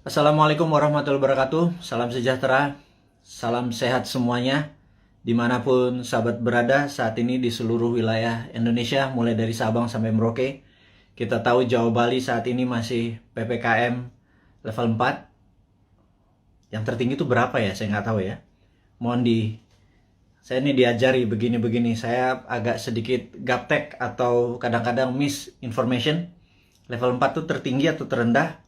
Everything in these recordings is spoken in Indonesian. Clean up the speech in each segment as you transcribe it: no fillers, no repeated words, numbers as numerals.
Assalamualaikum warahmatullahi wabarakatuh. Salam sejahtera, salam sehat semuanya. Dimanapun sahabat berada saat ini di seluruh wilayah Indonesia, mulai dari Sabang sampai Merauke. Kita tahu Jawa Bali saat ini masih PPKM level 4. Yang tertinggi itu berapa ya? Saya nggak tahu ya. Saya ini diajari begini-begini. Saya agak sedikit gaptek atau kadang-kadang misinformation. Level 4 itu tertinggi atau terendah?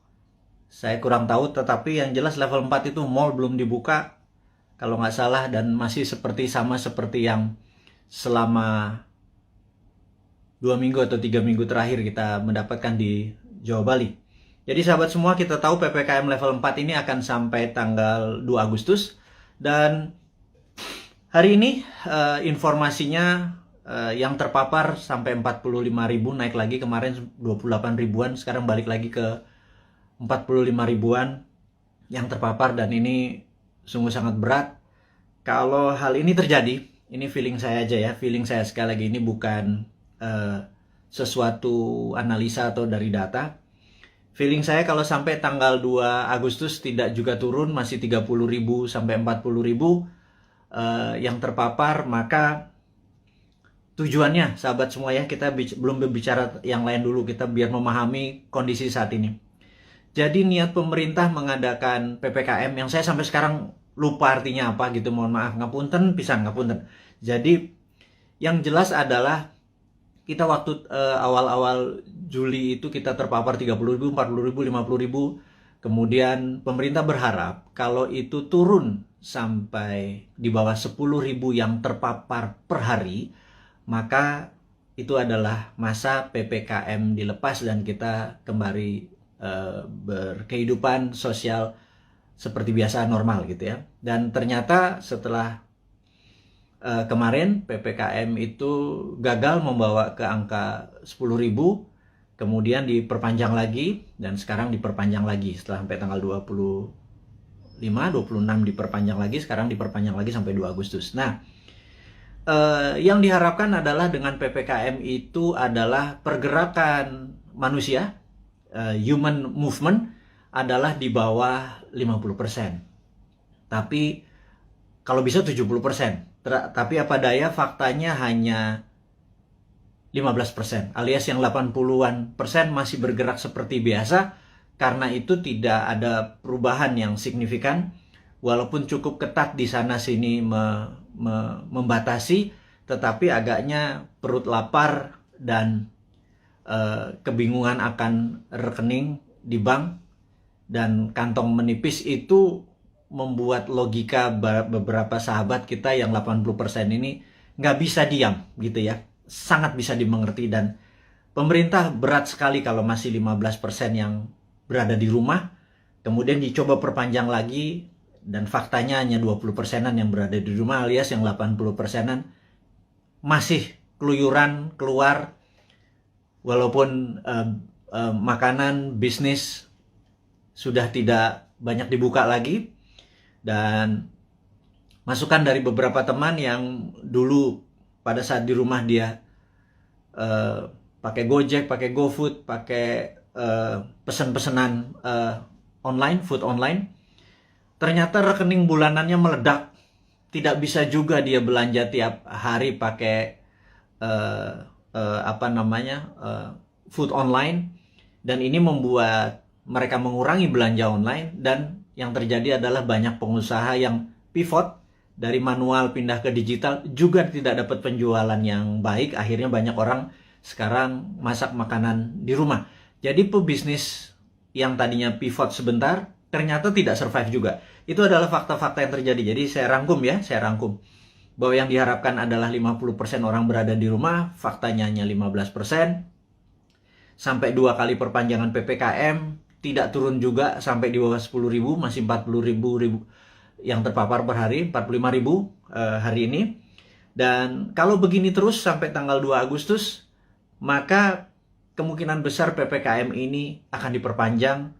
Saya kurang tahu, tetapi yang jelas level 4 itu mall belum dibuka kalau nggak salah, dan masih sama seperti yang selama 2 minggu atau 3 minggu terakhir kita mendapatkan di Jawa Bali. Jadi sahabat semua, kita tahu PPKM level 4 ini akan sampai tanggal 2 Agustus, dan hari ini informasinya yang terpapar sampai 45.000, naik lagi kemarin 28 ribuan, sekarang balik lagi ke 45 ribuan yang terpapar, dan ini sungguh sangat berat. Kalau hal ini terjadi, ini feeling saya aja ya, feeling saya sekali lagi, ini bukan sesuatu analisa atau dari data. Feeling saya kalau sampai tanggal 2 Agustus tidak juga turun, masih 30.000 sampai 40.000 yang terpapar, maka tujuannya sahabat semua ya, kita belum berbicara yang lain dulu, kita biar memahami kondisi saat ini. Jadi niat pemerintah mengadakan PPKM yang saya sampai sekarang lupa artinya apa gitu, mohon maaf, ngapunten pisan, ngapunten. Jadi yang jelas adalah kita waktu awal-awal Juli itu kita terpapar 30.000, 40.000, 50.000. Kemudian pemerintah berharap kalau itu turun sampai di bawah 10.000 yang terpapar per hari, maka itu adalah masa PPKM dilepas dan kita kembali berkehidupan sosial seperti biasa, normal gitu ya. Dan ternyata setelah kemarin PPKM itu gagal membawa ke angka 10.000, kemudian diperpanjang lagi, dan sekarang diperpanjang lagi setelah sampai tanggal 25, 26 diperpanjang lagi, sekarang diperpanjang lagi sampai 2 Agustus. Nah, yang diharapkan adalah dengan PPKM itu adalah pergerakan manusia, human movement adalah di bawah 50%. Tapi kalau bisa 70%. Tapi apa daya, faktanya hanya 15%, alias yang 80-an persen masih bergerak seperti biasa. Karena itu tidak ada perubahan yang signifikan, walaupun cukup ketat di sana sini membatasi, tetapi agaknya perut lapar dan kebingungan akan rekening di bank dan kantong menipis itu membuat logika beberapa sahabat kita yang 80% ini nggak bisa diam gitu ya. Sangat bisa dimengerti, dan pemerintah berat sekali kalau masih 15% yang berada di rumah, kemudian dicoba perpanjang lagi, dan faktanya hanya 20%-an yang berada di rumah, alias yang 80%-an masih keluyuran keluar. Walaupun makanan, bisnis sudah tidak banyak dibuka lagi, dan masukan dari beberapa teman yang dulu pada saat di rumah dia pakai Gojek, pakai GoFood, pakai pesan-pesanan online, food online, ternyata rekening bulanannya meledak. Tidak bisa juga dia belanja tiap hari pakai food online, dan ini membuat mereka mengurangi belanja online. Dan yang terjadi adalah banyak pengusaha yang pivot dari manual pindah ke digital, juga tidak dapat penjualan yang baik. Akhirnya banyak orang sekarang masak makanan di rumah. Jadi pebisnis yang tadinya pivot sebentar ternyata tidak survive juga. Itu adalah fakta-fakta yang terjadi. Jadi saya rangkum bahwa yang diharapkan adalah 50% orang berada di rumah, faktanya hanya 15%. Sampai 2 kali perpanjangan PPKM, tidak turun juga sampai di bawah 10.000, masih 40.000 yang terpapar per hari, 45.000 hari ini. Dan kalau begini terus sampai tanggal 2 Agustus, maka kemungkinan besar PPKM ini akan diperpanjang,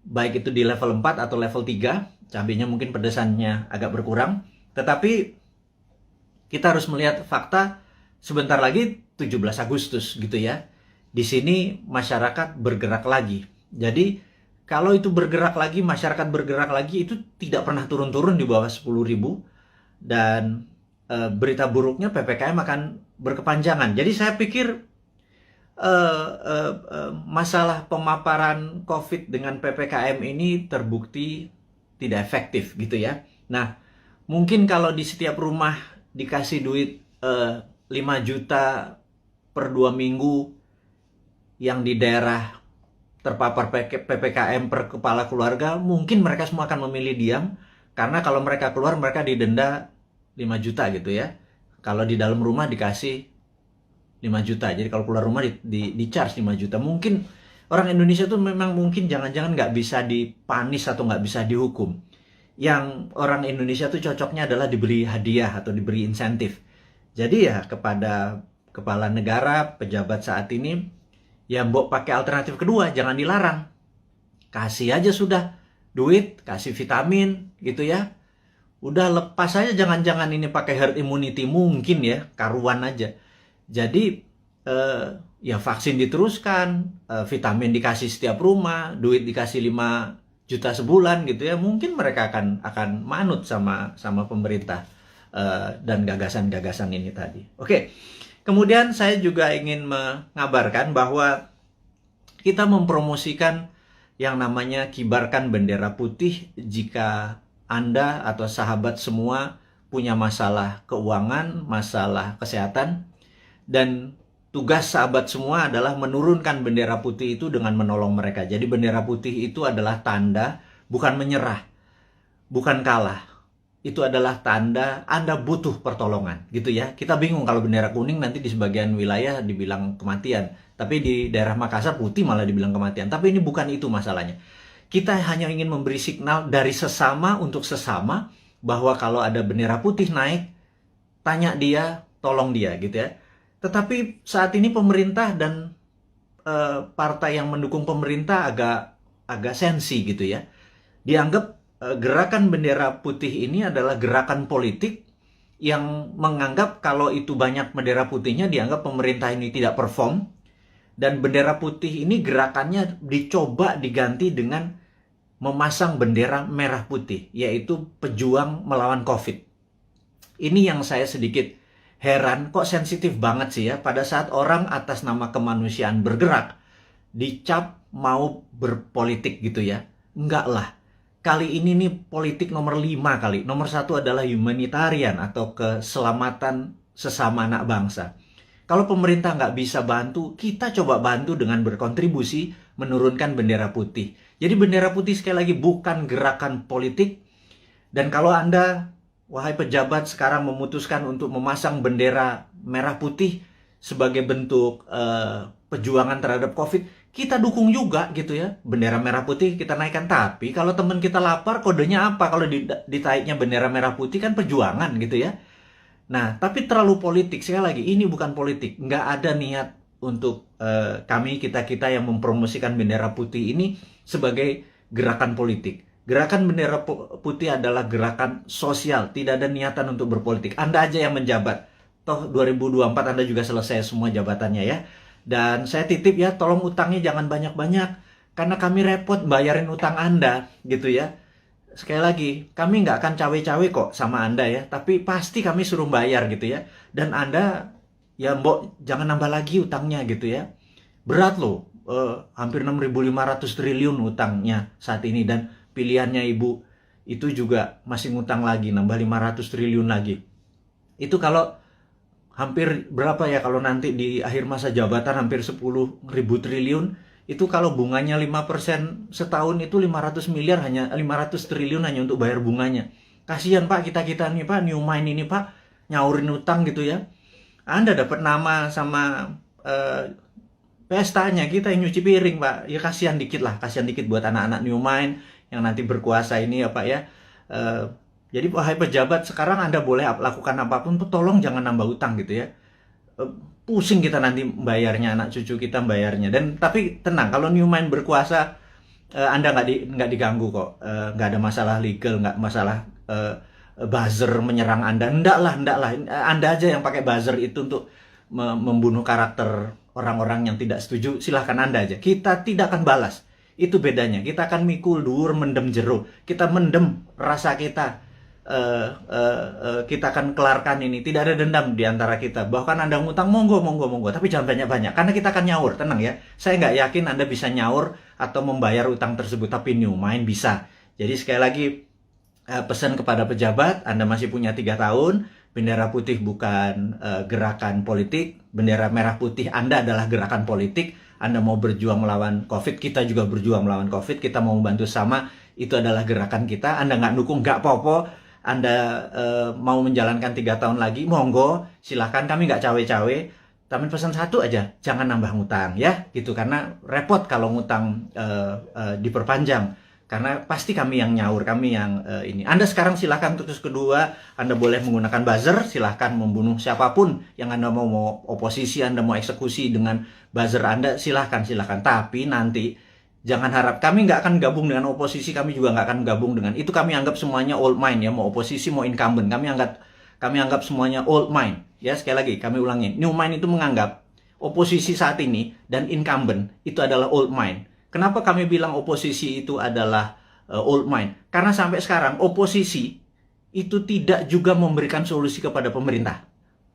baik itu di level 4 atau level 3. Cabenya mungkin pedesannya agak berkurang, tetapi kita harus melihat fakta. Sebentar lagi 17 Agustus gitu ya. Di sini masyarakat bergerak lagi. Jadi kalau itu bergerak lagi, masyarakat bergerak lagi, itu tidak pernah turun-turun di bawah 10.000, dan berita buruknya PPKM akan berkepanjangan. Jadi saya pikir masalah pemaparan COVID dengan PPKM ini terbukti tidak efektif gitu ya. Nah, mungkin kalau di setiap rumah dikasih duit 5 juta per 2 minggu, yang di daerah terpapar PPKM per kepala keluarga, mungkin mereka semua akan memilih diam, karena kalau mereka keluar mereka didenda 5 juta gitu ya. Kalau di dalam rumah dikasih 5 juta. Jadi kalau keluar rumah di charge 5 juta. Mungkin orang Indonesia tuh memang mungkin jangan-jangan nggak bisa dipanis atau nggak bisa dihukum. Yang orang Indonesia tuh cocoknya adalah diberi hadiah atau diberi insentif. Jadi ya kepada kepala negara, pejabat saat ini, ya mbok pakai alternatif kedua, jangan dilarang. Kasih aja sudah duit, kasih vitamin gitu ya. Udah lepas aja, jangan-jangan ini pakai herd immunity, mungkin ya, karuan aja. Jadi ya vaksin diteruskan, vitamin dikasih setiap rumah, duit dikasih 5 juta sebulan gitu ya. Mungkin mereka akan manut sama pemerintah dan gagasan-gagasan ini tadi. Oke. Kemudian saya juga ingin mengabarkan bahwa kita mempromosikan yang namanya kibarkan bendera putih jika Anda atau sahabat semua punya masalah keuangan, masalah kesehatan, dan tugas sahabat semua adalah menurunkan bendera putih itu dengan menolong mereka. Jadi bendera putih itu adalah tanda, bukan menyerah, bukan kalah. Itu adalah tanda Anda butuh pertolongan gitu ya. Kita bingung kalau bendera kuning nanti di sebagian wilayah dibilang kematian, tapi di daerah Makassar putih malah dibilang kematian. Tapi ini bukan itu masalahnya. Kita hanya ingin memberi signal dari sesama untuk sesama bahwa kalau ada bendera putih naik, tanya dia, tolong dia gitu ya. Tetapi saat ini pemerintah dan partai yang mendukung pemerintah agak sensi gitu ya. Dianggap gerakan bendera putih ini adalah gerakan politik yang menganggap kalau itu banyak bendera putihnya dianggap pemerintah ini tidak perform, dan bendera putih ini gerakannya dicoba diganti dengan memasang bendera merah putih, yaitu pejuang melawan COVID. Ini yang saya sedikit heran, kok sensitif banget sih ya pada saat orang atas nama kemanusiaan bergerak dicap mau berpolitik gitu ya. Enggak lah. Kali ini nih politik nomor 5 kali. Nomor 1 adalah humanitarian atau keselamatan sesama anak bangsa. Kalau pemerintah nggak bisa bantu, kita coba bantu dengan berkontribusi menurunkan bendera putih. Jadi bendera putih sekali lagi bukan gerakan politik. Dan kalau Anda, wahai pejabat, sekarang memutuskan untuk memasang bendera merah putih sebagai bentuk perjuangan terhadap COVID, kita dukung juga gitu ya. Bendera merah putih kita naikkan. Tapi kalau teman kita lapar, kodenya apa? Kalau ditaiknya bendera merah putih kan perjuangan gitu ya. Nah, tapi terlalu politik. Sekali lagi, ini bukan politik. Nggak ada niat untuk kita yang mempromosikan bendera putih ini sebagai gerakan politik. Gerakan bendera putih adalah gerakan sosial. Tidak ada niatan untuk berpolitik. Anda aja yang menjabat. Toh 2024 Anda juga selesai semua jabatannya ya. Dan saya titip ya, tolong utangnya jangan banyak-banyak, karena kami repot bayarin utang Anda gitu ya. Sekali lagi, kami nggak akan cawe-cawe kok sama Anda ya, tapi pasti kami suruh bayar gitu ya. Dan Anda, ya mbok jangan nambah lagi utangnya gitu ya. Berat loh, hampir 6.500 triliun utangnya saat ini, dan pilihannya Ibu itu juga masih ngutang lagi, nambah 500 triliun lagi. Itu kalau hampir berapa ya kalau nanti di akhir masa jabatan, hampir 10.000 triliun. Itu kalau bunganya 5% setahun itu 500 miliar, hanya 500 triliun hanya untuk bayar bunganya. Kasihan Pak, kita nih Pak, New Mind ini Pak, nyaurin utang gitu ya. Anda dapat nama sama pestanya, kita yang nyuci piring Pak. Ya kasihan dikit lah, kasihan dikit buat anak-anak New Mind yang nanti berkuasa ini ya Pak ya. Jadi wahai pejabat, sekarang Anda boleh lakukan apapun, tolong jangan nambah utang gitu ya. Pusing kita nanti bayarnya, anak cucu kita bayarnya. Dan tapi tenang, kalau New Mind berkuasa, Anda nggak diganggu kok. Nggak ada masalah legal, nggak masalah buzzer menyerang Anda. Enggak lah. Anda aja yang pakai buzzer itu untuk membunuh karakter orang-orang yang tidak setuju. Silahkan Anda aja. Kita tidak akan balas. Itu bedanya. Kita akan mikul dhuwur mendem jero. Kita mendem rasa kita. Kita akan kelarkan ini. Tidak ada dendam di antara kita. Bahkan Anda ngutang, monggo, monggo, monggo. Tapi jangan banyak-banyak. Karena kita akan nyaur. Tenang ya. Saya nggak yakin Anda bisa nyaur atau membayar utang tersebut. Tapi New Mind bisa. Jadi sekali lagi, pesan kepada pejabat, Anda masih punya 3 tahun. Bendera putih bukan gerakan politik. Bendera merah putih Anda adalah gerakan politik. Anda mau berjuang melawan COVID, kita juga berjuang melawan COVID. Kita mau membantu sama, itu adalah gerakan kita. Anda nggak dukung, nggak apa-apa. Anda mau menjalankan 3 tahun lagi, monggo, silahkan. Kami nggak cawe-cawe. Tapi pesan satu aja, jangan nambah ngutang ya, gitu. Karena repot kalau ngutang diperpanjang. Karena pasti kami yang nyaur, kami yang ini. Anda sekarang silahkan terus kedua, Anda boleh menggunakan buzzer, silahkan membunuh siapapun yang Anda mau oposisi, Anda mau eksekusi dengan buzzer Anda, silahkan. Tapi nanti jangan harap, kami nggak akan gabung dengan oposisi, kami juga nggak akan gabung dengan itu. Kami anggap semuanya old mind ya, mau oposisi mau incumbent, kami anggap semuanya old mind ya. Sekali lagi kami ulangi, New Mind itu menganggap oposisi saat ini dan incumbent itu adalah old mind. Kenapa kami bilang oposisi itu adalah old mind? Karena sampai sekarang oposisi itu tidak juga memberikan solusi kepada pemerintah.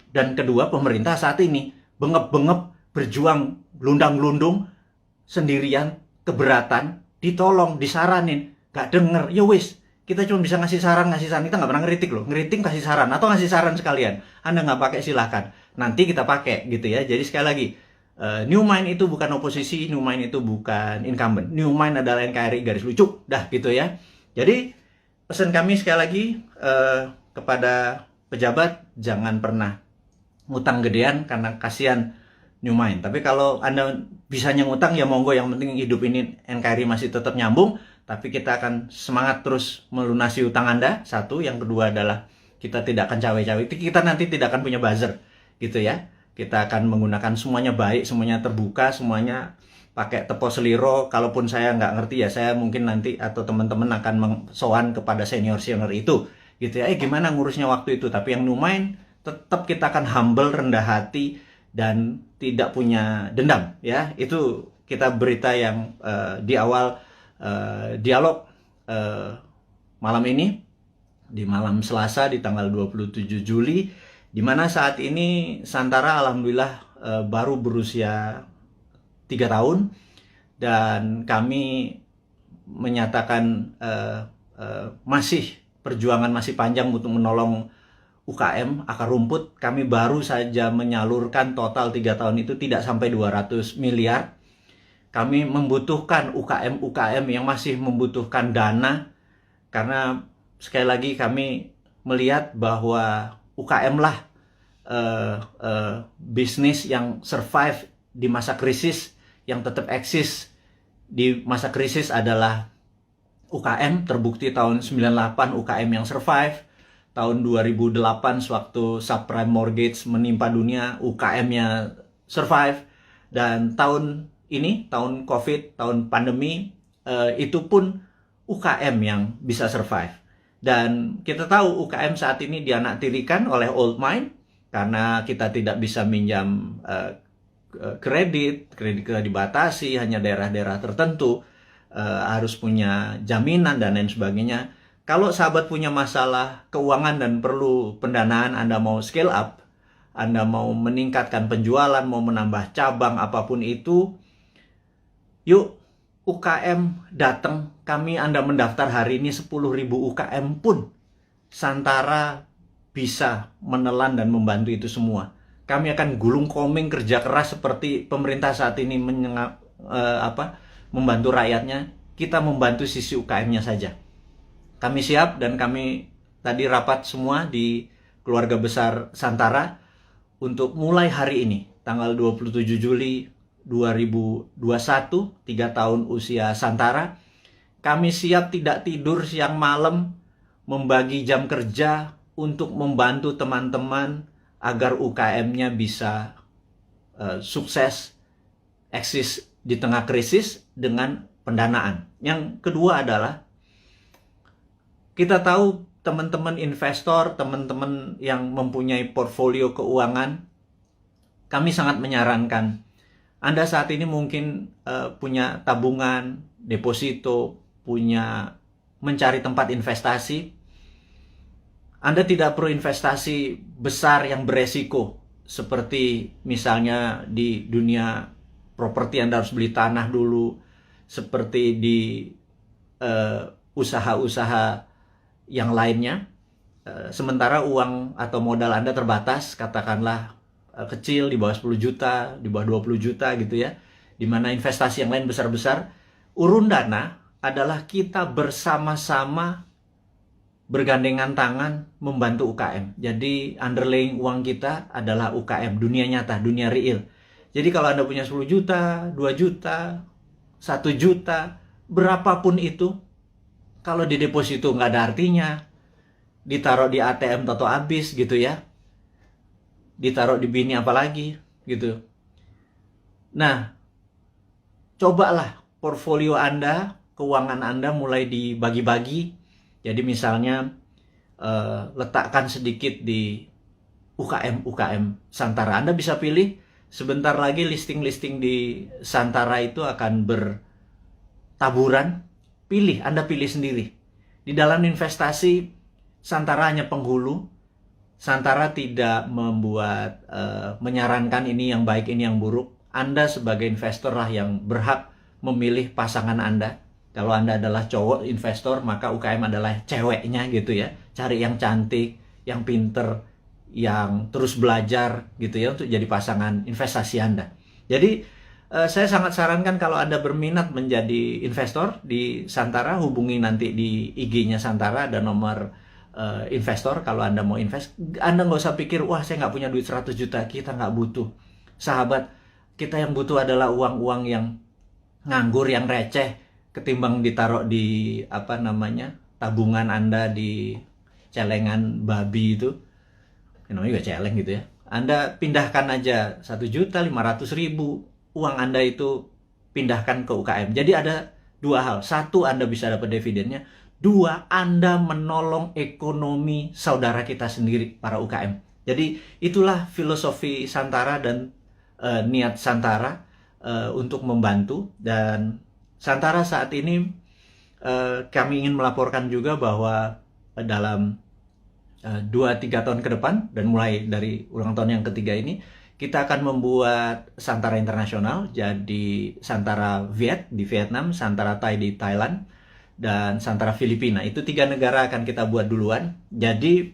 Dan kedua, pemerintah saat ini bengep-bengep berjuang lundang-lundung sendirian, keberatan, ditolong, disaranin, gak denger, ya wis. Kita cuma bisa ngasih saran, kita nggak pernah ngeritik loh. Ngeritik kasih saran, atau ngasih saran sekalian. Anda nggak pakai silahkan, nanti kita pakai gitu ya. Jadi sekali lagi, New Mind itu bukan oposisi, New Mind itu bukan incumbent. New Mind adalah NKRI garis lucu, dah gitu ya. Jadi pesan kami sekali lagi kepada pejabat, jangan pernah ngutang gedean karena kasihan New Mind. Tapi kalau Anda bisanya ngutang ya monggo, yang penting hidup ini NKRI masih tetap nyambung. Tapi kita akan semangat terus melunasi utang Anda. Satu, yang kedua adalah kita tidak akan cawe-cawe. Kita nanti tidak akan punya buzzer gitu ya. Kita akan menggunakan semuanya baik, semuanya terbuka, semuanya pakai tepo seliro. Kalaupun saya nggak ngerti ya, saya mungkin nanti atau teman-teman akan sowan kepada senior-senior itu gitu ya. Gimana ngurusnya waktu itu. Tapi yang New Mind tetap kita akan humble, rendah hati, dan tidak punya dendam ya. Itu kita berita yang di awal dialog malam ini, di malam Selasa di tanggal 27 Juli, di mana saat ini Santara alhamdulillah baru berusia 3 tahun, dan kami menyatakan masih perjuangan masih panjang untuk menolong UKM akar rumput. Kami baru saja menyalurkan total 3 tahun itu tidak sampai 200 miliar. Kami membutuhkan UKM yang masih membutuhkan dana, karena sekali lagi kami melihat bahwa UKM lah bisnis yang survive di masa krisis, yang tetap eksis di masa krisis adalah UKM. Terbukti tahun 98 UKM yang survive. Tahun 2008 sewaktu subprime mortgage menimpa dunia, UKM-nya survive. Dan tahun ini, tahun COVID, tahun pandemi, itu pun UKM yang bisa survive. Dan kita tahu UKM saat ini dianaktirikan oleh old mind, karena kita tidak bisa minjam kredit kita dibatasi, hanya daerah-daerah tertentu, harus punya jaminan dan lain sebagainya. Kalau sahabat punya masalah keuangan dan perlu pendanaan, Anda mau scale up, Anda mau meningkatkan penjualan, mau menambah cabang, apapun itu, yuk UKM datang, Anda mendaftar hari ini 10.000 UKM pun Santara bisa menelan dan membantu itu semua. Kami akan gulung komeng kerja keras seperti pemerintah saat ini membantu rakyatnya. Kita membantu sisi UKM-nya saja. Kami siap, dan kami tadi rapat semua di keluarga besar Santara untuk mulai hari ini, tanggal 27 Juli 2021, 3 tahun usia Santara. Kami siap tidak tidur siang malam, membagi jam kerja untuk membantu teman-teman agar UKM-nya bisa sukses, eksis di tengah krisis dengan pendanaan. Yang kedua adalah, kita tahu teman-teman investor, teman-teman yang mempunyai portfolio keuangan, kami sangat menyarankan Anda saat ini mungkin punya tabungan, deposito, punya mencari tempat investasi, Anda tidak perlu investasi besar yang beresiko. Seperti misalnya di dunia properti Anda harus beli tanah dulu. Seperti di usaha-usaha yang lainnya. Sementara uang atau modal Anda terbatas, katakanlah kecil, di bawah 10 juta, di bawah 20 juta gitu ya. Dimana investasi yang lain besar-besar. Urun dana adalah kita bersama-sama bergandengan tangan membantu UKM. Jadi underlying uang kita adalah UKM, dunia nyata, dunia real. Jadi kalau Anda punya 10 juta, 2 juta, 1 juta, berapapun itu, kalau di deposito nggak ada artinya, ditaruh di ATM atau habis gitu ya, ditaruh di bini apalagi gitu. Nah, cobalah portfolio Anda, keuangan Anda mulai dibagi-bagi. Jadi misalnya letakkan sedikit di UKM Santara. Anda bisa pilih, sebentar lagi listing-listing di Santara itu akan bertaburan. Anda pilih sendiri. Di dalam investasi, Santara hanya penghulu. Santara tidak membuat, menyarankan ini yang baik, ini yang buruk. Anda sebagai investor lah yang berhak memilih pasangan Anda. Kalau Anda adalah cowok investor, maka UKM adalah ceweknya gitu ya. Cari yang cantik, yang pinter, yang terus belajar gitu ya untuk jadi pasangan investasi Anda. Jadi saya sangat sarankan kalau Anda berminat menjadi investor di Santara, hubungi nanti di IG-nya Santara, ada nomor investor. Kalau Anda mau invest, Anda nggak usah pikir, wah saya nggak punya duit 100 juta, kita nggak butuh. Sahabat, kita yang butuh adalah uang-uang yang nganggur, yang receh, ketimbang ditaruh di tabungan Anda di celengan babi itu, namanya juga celeng gitu ya. Anda pindahkan aja 1.500.000 uang Anda itu, pindahkan ke UKM. Jadi ada dua hal. Satu, Anda bisa dapat dividennya. Dua, Anda menolong ekonomi saudara kita sendiri, para UKM. Jadi itulah filosofi Santara dan niat Santara untuk membantu. Dan Santara saat ini kami ingin melaporkan juga bahwa dalam 2-3 tahun ke depan, dan mulai dari ulang tahun yang ketiga ini, kita akan membuat Santara Internasional. Jadi Santara Viet di Vietnam, Santara Thai di Thailand, dan Santara Filipina. Itu 3 negara akan kita buat duluan. Jadi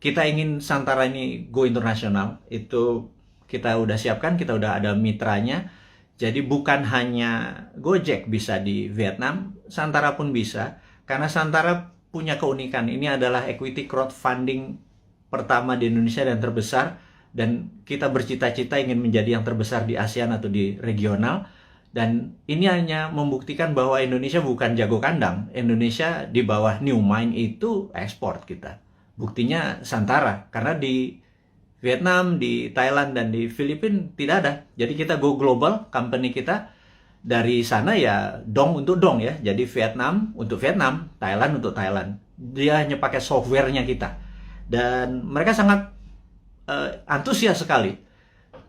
kita ingin Santara ini go internasional. Itu kita udah siapkan, kita udah ada mitranya. Jadi bukan hanya Gojek bisa di Vietnam, Santara pun bisa. Karena Santara punya keunikan. Ini adalah equity crowdfunding pertama di Indonesia dan terbesar. Dan kita bercita-cita ingin menjadi yang terbesar di ASEAN atau di regional. Dan ini hanya membuktikan bahwa Indonesia bukan jago kandang. Indonesia di bawah New Mind itu ekspor kita. Buktinya Santara. Karena di Vietnam, di Thailand, dan di Filipina tidak ada. Jadi kita go global, company kita dari sana ya dong untuk dong ya. Jadi Vietnam untuk Vietnam, Thailand untuk Thailand. Dia hanya pakai softwarenya kita. Dan mereka sangat antusias sekali.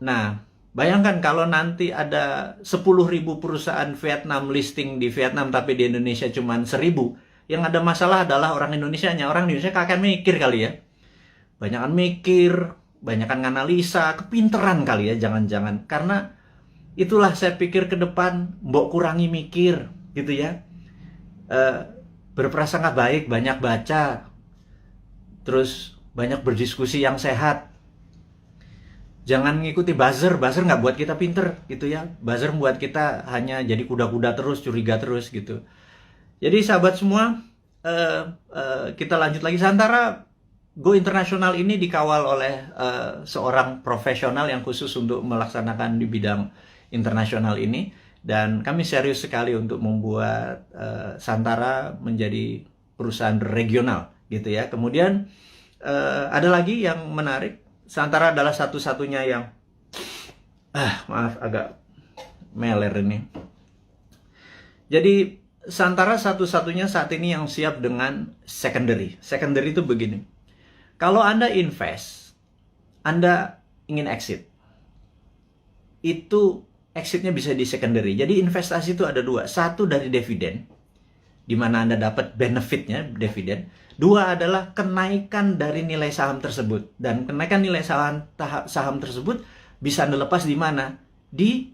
Nah, bayangkan kalau nanti ada 10.000 perusahaan Vietnam listing di Vietnam, tapi di Indonesia cuma 1.000. Yang ada masalah adalah orang Indonesianya. Orang Indonesia kakek mikir kali ya. Banyakan mikir, banyakan analisa, kepinteran kali ya, jangan-jangan. Karena itulah saya pikir ke depan, mbok kurangi mikir gitu ya. Berprasangka baik, banyak baca, terus banyak berdiskusi yang sehat. Jangan ngikuti buzzer nggak buat kita pinter gitu ya. Buzzer membuat kita hanya jadi kuda-kuda terus, curiga terus gitu. Jadi sahabat semua, kita lanjut lagi. Santara Go Internasional ini dikawal oleh seorang profesional yang khusus untuk melaksanakan di bidang internasional ini. Dan kami serius sekali untuk membuat Santara menjadi perusahaan regional gitu ya. Kemudian ada lagi yang menarik. Santara adalah satu-satunya yang maaf agak meler ini. Jadi Santara satu-satunya saat ini yang siap dengan secondary. Secondary itu begini. Kalau Anda invest, Anda ingin exit. Itu exitnya bisa di secondary. Jadi investasi itu ada dua. Satu dari dividen, di mana Anda dapat benefitnya, dividen. Dua adalah kenaikan dari nilai saham tersebut. Dan kenaikan nilai saham tersebut bisa Anda lepas di mana? Di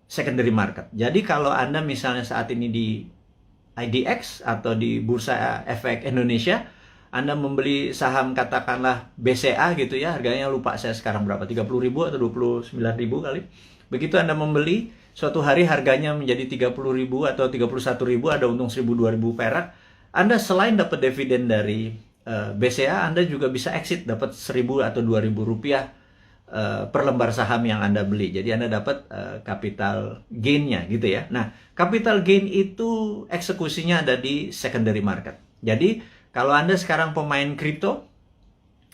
secondary market. Jadi kalau Anda misalnya saat ini di IDX atau di Bursa Efek Indonesia, Anda membeli saham katakanlah BCA gitu ya, harganya lupa saya sekarang berapa, 30.000 atau 29.000 kali. Begitu Anda membeli, suatu hari harganya menjadi 30.000 atau 31.000, ada untung 1.000-2.000 perak. Anda selain dapat dividen dari BCA, Anda juga bisa exit, dapat 1.000 atau 2.000 rupiah per lembar saham yang Anda beli. Jadi Anda dapat capital gain-nya gitu ya. Nah, capital gain itu eksekusinya ada di secondary market. Jadi, kalau Anda sekarang pemain kripto,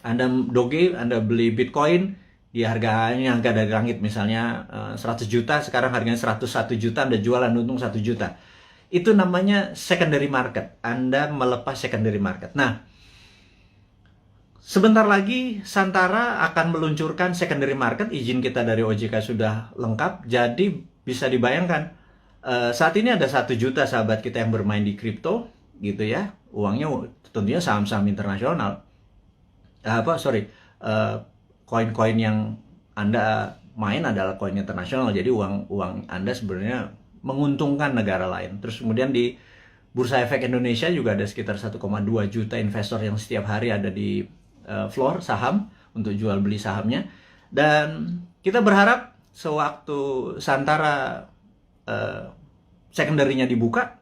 Anda Doge, Anda beli Bitcoin, di harganya harga dari langit misalnya 100 juta, sekarang harganya 101 juta, Anda jual, Anda untung 1 juta. Itu namanya secondary market. Anda melepas secondary market. Nah, sebentar lagi Santara akan meluncurkan secondary market. Izin kita dari OJK sudah lengkap. Jadi bisa dibayangkan saat ini ada 1 juta sahabat kita yang bermain di kripto gitu ya. Uangnya tentunya saham-saham internasional. Koin-koin yang Anda main adalah koin internasional. Jadi uang Anda sebenarnya menguntungkan negara lain. Terus kemudian di Bursa Efek Indonesia juga ada sekitar 1,2 juta investor yang setiap hari ada di floor saham untuk jual beli sahamnya. Dan kita berharap sewaktu Santara secondary-nya dibuka,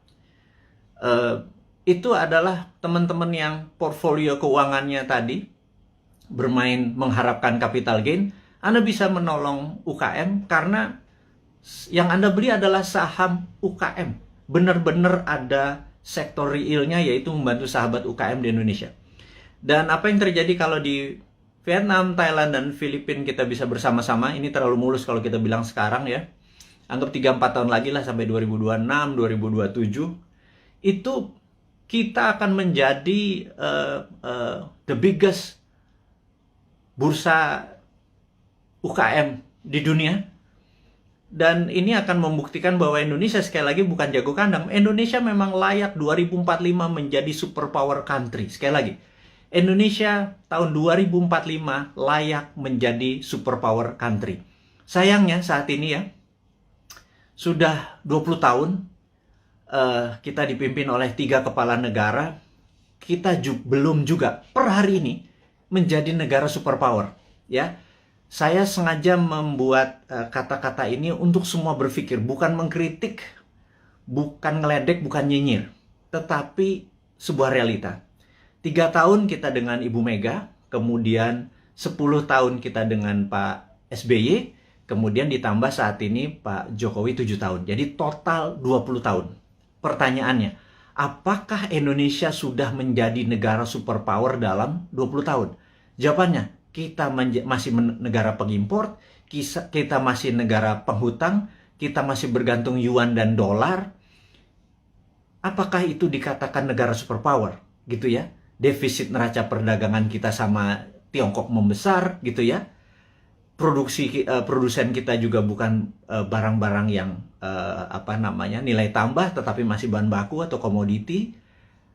itu adalah teman-teman yang portfolio keuangannya tadi bermain mengharapkan capital gain, Anda bisa menolong UKM karena yang Anda beli adalah saham UKM. Benar-benar ada sektor realnya, yaitu membantu sahabat UKM di Indonesia. Dan apa yang terjadi kalau di Vietnam, Thailand, dan Filipina kita bisa bersama-sama, ini terlalu mulus kalau kita bilang sekarang ya. Anggap 3-4 tahun lagi lah sampai 2026, 2027. Itu kita akan menjadi the biggest bursa UKM di dunia. Dan ini akan membuktikan bahwa Indonesia sekali lagi bukan jago kandang. Indonesia memang layak 2045 menjadi superpower country. Sekali lagi, Indonesia tahun 2045 layak menjadi superpower country. Sayangnya saat ini ya, sudah 20 tahun kita dipimpin oleh 3 kepala negara. Kita belum juga per hari ini menjadi negara superpower. Ya, saya sengaja membuat kata-kata ini untuk semua berpikir, bukan mengkritik, bukan ngeledek, bukan nyinyir, tetapi sebuah realita. 3 tahun kita dengan Ibu Mega, kemudian 10 tahun kita dengan Pak SBY, kemudian ditambah saat ini Pak Jokowi 7 tahun. Jadi total 20 tahun. Pertanyaannya, apakah Indonesia sudah menjadi negara superpower dalam 20 tahun? Jawabannya, kita masih negara pengimpor, kita masih negara penghutang, kita masih bergantung yuan dan dolar. Apakah itu dikatakan negara superpower? Gitu ya. Defisit neraca perdagangan kita sama Tiongkok membesar gitu ya. Produsen kita juga bukan barang-barang yang nilai tambah, tetapi masih bahan baku atau komoditi.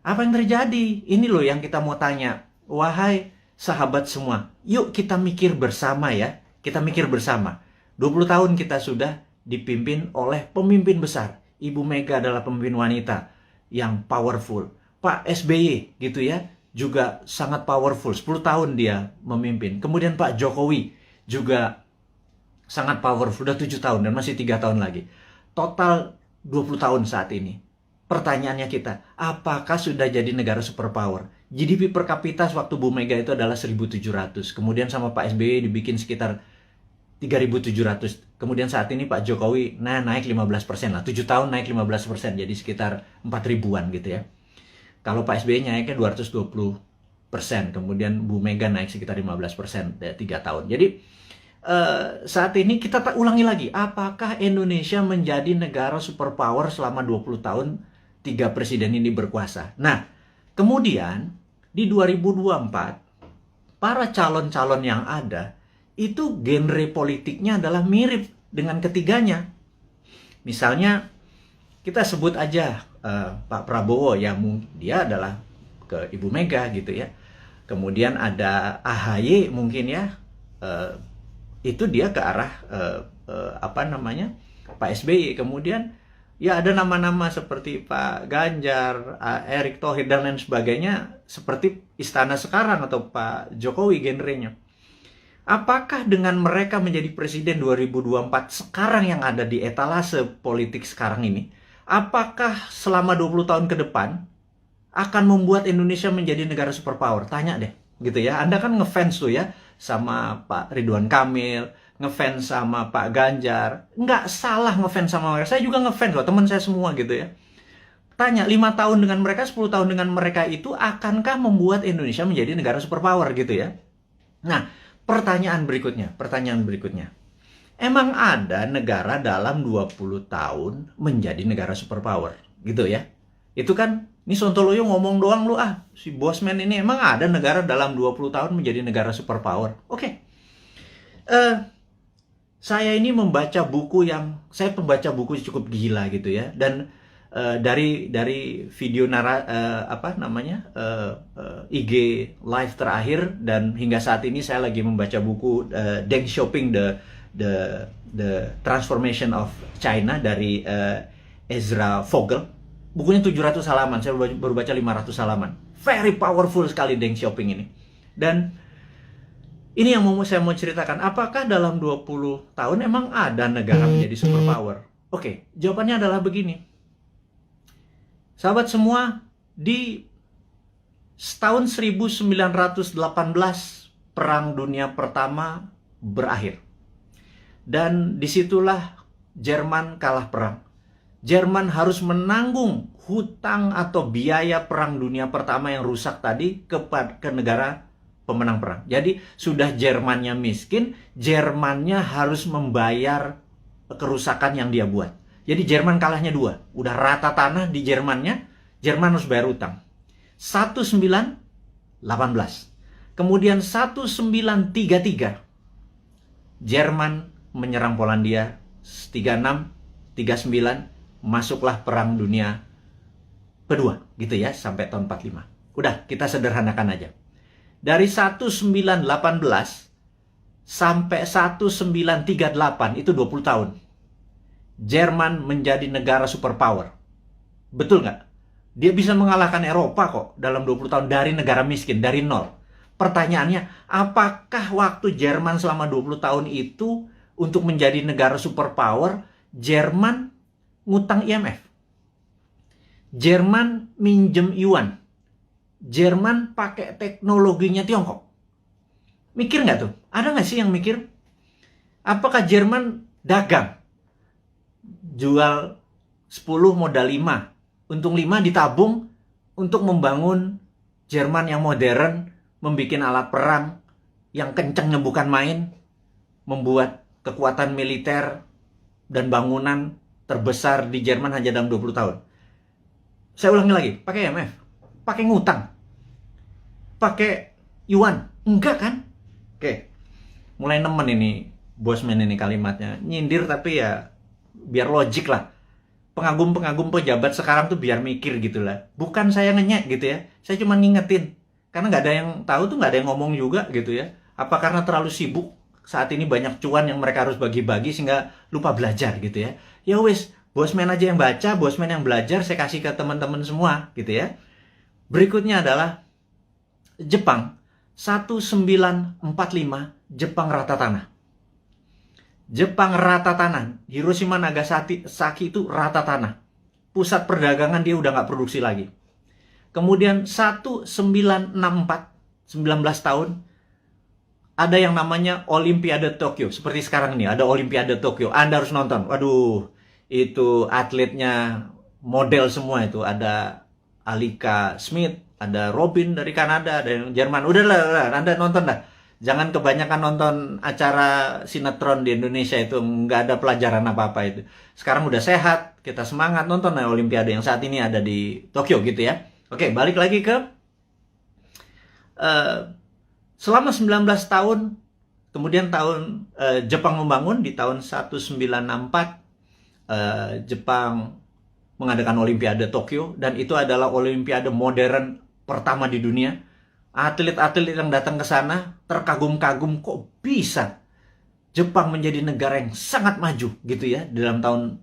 Apa yang terjadi? Ini loh yang kita mau tanya. Wahai sahabat semua, yuk kita mikir bersama ya. Kita mikir bersama. 20 tahun kita sudah dipimpin oleh pemimpin besar. Ibu Mega adalah pemimpin wanita yang powerful. Pak SBY gitu ya, juga sangat powerful. 10 tahun dia memimpin. Kemudian Pak Jokowi juga sangat powerful. Sudah 7 tahun dan masih 3 tahun lagi. Total 20 tahun saat ini. Pertanyaannya kita, apakah sudah jadi negara superpower? GDP per kapita waktu Bu Mega itu adalah 1.700. Kemudian sama Pak SBY dibikin sekitar 3.700. Kemudian saat ini Pak Jokowi naik 15% lah. 7 tahun naik 15%. Jadi sekitar 4.000-an gitu ya. Kalau Pak SBY naiknya 220%. Kemudian Bu Mega naik sekitar 15% 3 tahun. Jadi saat ini kita ulangi lagi. Apakah Indonesia menjadi negara superpower selama 20 tahun 3 presiden ini berkuasa? Nah, kemudian di 2024, para calon-calon yang ada, itu genre politiknya adalah mirip dengan ketiganya. Misalnya kita sebut aja Pak Prabowo, ya dia adalah ke Ibu Mega gitu ya. Kemudian ada AHY mungkin ya, itu dia ke arah apa namanya, Pak SBY. Kemudian ya ada nama-nama seperti Pak Ganjar, Erick Thohir dan lain sebagainya, seperti istana sekarang atau Pak Jokowi genrenya. Apakah dengan mereka menjadi presiden 2024 sekarang yang ada di etalase politik sekarang ini, apakah selama 20 tahun ke depan akan membuat Indonesia menjadi negara superpower? Tanya deh, gitu ya. Anda kan ngefans tuh ya sama Pak Ridwan Kamil, ngefans sama Pak Ganjar. Nggak salah ngefans sama mereka. Saya juga ngefans loh, teman saya semua gitu ya. Tanya, 5 tahun dengan mereka, 10 tahun dengan mereka itu akankah membuat Indonesia menjadi negara superpower gitu ya? Nah, pertanyaan berikutnya. Emang ada negara dalam 20 tahun menjadi negara superpower gitu ya? Itu kan, ini Sontoloyo ngomong doang lu si Bosman ini, emang ada negara dalam 20 tahun menjadi negara superpower? Oke. Saya ini saya pembaca buku cukup gila gitu ya. Dan dari video IG live terakhir dan hingga saat ini saya lagi membaca buku Deng Xiaoping the Transformation of China dari Ezra Vogel. Bukunya 700 halaman, saya baru baca 500 halaman. Very powerful sekali Deng Xiaoping ini. Dan ini yang saya mau ceritakan, apakah dalam 20 tahun emang ada negara menjadi superpower? Oke, jawabannya adalah begini. Sahabat semua, di tahun 1918 Perang Dunia Pertama berakhir. Dan disitulah Jerman kalah perang. Jerman harus menanggung hutang atau biaya Perang Dunia Pertama yang rusak tadi ke negara pemenang perang. Jadi sudah Jermannya miskin, Jermannya harus membayar kerusakan yang dia buat. Jadi Jerman kalahnya 2. Udah rata tanah di Jermannya, Jerman harus bayar utang. 1918. Kemudian 1933, Jerman menyerang Polandia. 36, 39, masuklah Perang Dunia Kedua. Gitu ya, sampai tahun 45. Udah, kita sederhanakan aja. Dari 1918 sampai 1938, itu 20 tahun. Jerman menjadi negara superpower. Betul nggak? Dia bisa mengalahkan Eropa kok dalam 20 tahun dari negara miskin, dari nol. Pertanyaannya, apakah waktu Jerman selama 20 tahun itu untuk menjadi negara superpower, Jerman ngutang IMF? Jerman minjem yuan? Jerman pakai teknologinya Tiongkok? Mikir nggak tuh? Ada nggak sih yang mikir? Apakah Jerman dagang? Jual 10 modal 5. Untung 5 ditabung untuk membangun Jerman yang modern, membuat alat perang yang kencengnya bukan main, membuat kekuatan militer dan bangunan terbesar di Jerman hanya dalam 20 tahun. Saya ulangi lagi, pakai IMF, pakai ngutang, pakai yuan, enggak kan? Oke, mulai nemen ini Bosman ini kalimatnya, nyindir tapi ya biar logik lah. Pengagum-pengagum pejabat sekarang tuh biar mikir gitu lah. Bukan saya ngenyek gitu ya. Saya cuma ngingetin. Karena nggak ada yang tahu tuh, nggak ada yang ngomong juga gitu ya. Apa karena terlalu sibuk saat ini banyak cuan yang mereka harus bagi-bagi sehingga lupa belajar gitu ya. Ya wis, Bosman aja yang baca, Bosman yang belajar, saya kasih ke teman-teman semua gitu ya. Berikutnya adalah Jepang. 1945 Jepang rata tanah. Jepang rata tanah. Hiroshima Nagasaki itu rata tanah. Pusat perdagangan dia udah nggak produksi lagi. Kemudian 1964, 19 tahun, ada yang namanya Olimpiade Tokyo. Seperti sekarang ini, ada Olimpiade Tokyo. Anda harus nonton. Waduh, itu atletnya model semua itu. Ada Alika Smith, ada Robin dari Kanada, ada yang Jerman. Udahlah, Anda nonton dah. Jangan kebanyakan nonton acara sinetron di Indonesia, itu nggak ada pelajaran apa-apa itu. Sekarang udah sehat, kita semangat nonton Olimpiade yang saat ini ada di Tokyo gitu ya. Oke, balik lagi ke selama 19 tahun, kemudian Jepang membangun di tahun 1964 Jepang mengadakan Olimpiade Tokyo, dan itu adalah Olimpiade modern pertama di dunia. Atlet-atlet yang datang ke sana terkagum-kagum, kok bisa Jepang menjadi negara yang sangat maju gitu ya dalam tahun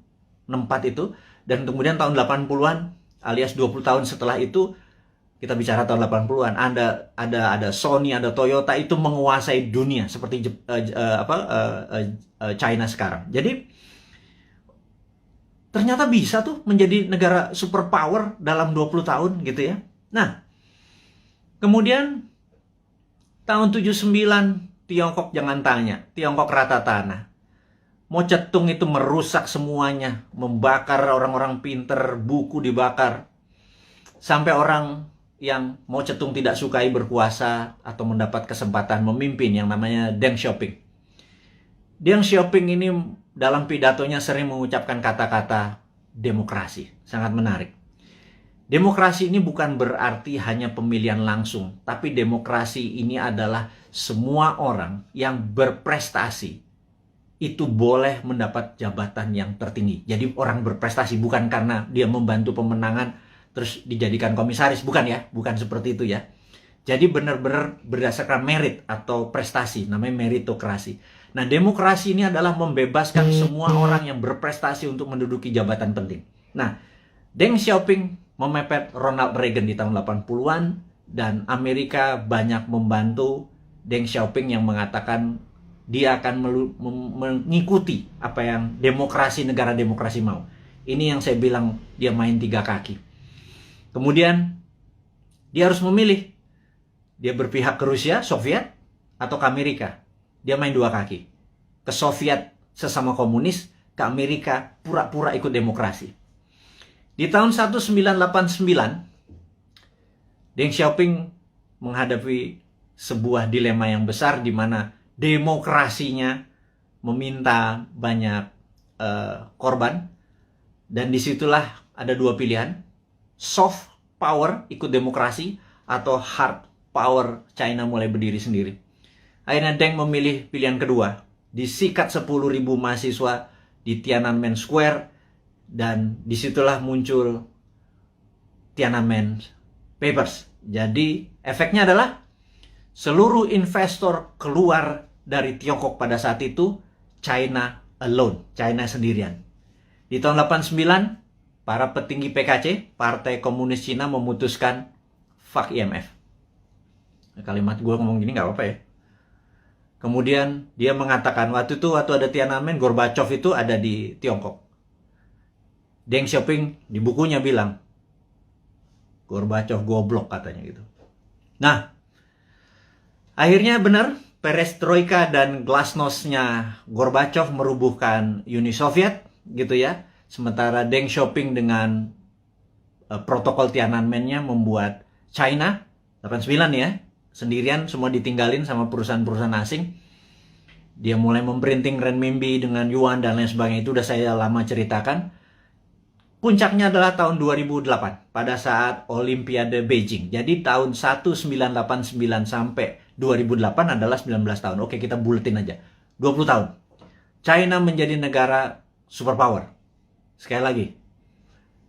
64 itu. Dan kemudian tahun 80-an alias 20 tahun setelah itu, kita bicara tahun 80-an, ada Sony, ada Toyota, itu menguasai dunia seperti China sekarang. Jadi ternyata bisa tuh menjadi negara superpower dalam 20 tahun gitu ya. Nah, kemudian tahun 79 Tiongkok jangan tanya, Tiongkok rata tanah. Mao Zedong itu merusak semuanya, membakar orang-orang pinter, buku dibakar. Sampai orang yang Mao Zedong tidak sukai berkuasa atau mendapat kesempatan memimpin, yang namanya Deng Xiaoping. Deng Xiaoping ini dalam pidatonya sering mengucapkan kata-kata demokrasi. Sangat menarik. Demokrasi ini bukan berarti hanya pemilihan langsung, tapi demokrasi ini adalah semua orang yang berprestasi itu boleh mendapat jabatan yang tertinggi. Jadi orang berprestasi bukan karena dia membantu pemenangan terus dijadikan komisaris, bukan ya, bukan seperti itu ya. Jadi benar-benar berdasarkan merit atau prestasi, namanya meritokrasi. Nah, demokrasi ini adalah membebaskan semua orang yang berprestasi untuk menduduki jabatan penting. Nah, Deng Xiaoping memepet Ronald Reagan di tahun 80-an, dan Amerika banyak membantu Deng Xiaoping yang mengatakan dia akan mengikuti apa yang negara demokrasi mau. Ini yang saya bilang dia main tiga kaki. Kemudian dia harus memilih. Dia berpihak ke Rusia, Soviet, atau ke Amerika. Dia main dua kaki. Ke Soviet sesama komunis, ke Amerika pura-pura ikut demokrasi. Di tahun 1989, Deng Xiaoping menghadapi sebuah dilema yang besar di mana demokrasinya meminta banyak korban, dan disitulah ada dua pilihan: soft power ikut demokrasi, atau hard power China mulai berdiri sendiri. Akhirnya Deng memilih pilihan kedua. Disikat 10.000 mahasiswa di Tiananmen Square, dan disitulah muncul Tiananmen Papers. Jadi efeknya adalah seluruh investor keluar dari Tiongkok pada saat itu. China alone, China sendirian. Di tahun 89, para petinggi PKC, Partai Komunis Cina, memutuskan fuck IMF. Kalimat gue ngomong gini gak apa-apa ya. Kemudian dia mengatakan, waktu ada Tiananmen, Gorbachev itu ada di Tiongkok. Deng Xiaoping di bukunya bilang, Gorbachev goblok katanya gitu. Nah, akhirnya benar, perestroika dan glasnost-nya Gorbachev merubuhkan Uni Soviet gitu ya. Sementara Deng Xiaoping dengan protokol Tiananmen-nya membuat China 89 ya, sendirian, semua ditinggalin sama perusahaan-perusahaan asing. Dia mulai memprinting renminbi dengan yuan dan lain sebagainya, itu udah saya lama ceritakan. Puncaknya adalah tahun 2008 pada saat Olimpiade Beijing. Jadi tahun 1989 sampai 2008 adalah 19 tahun. Oke, kita buletin aja. 20 tahun. China menjadi negara superpower. Sekali lagi,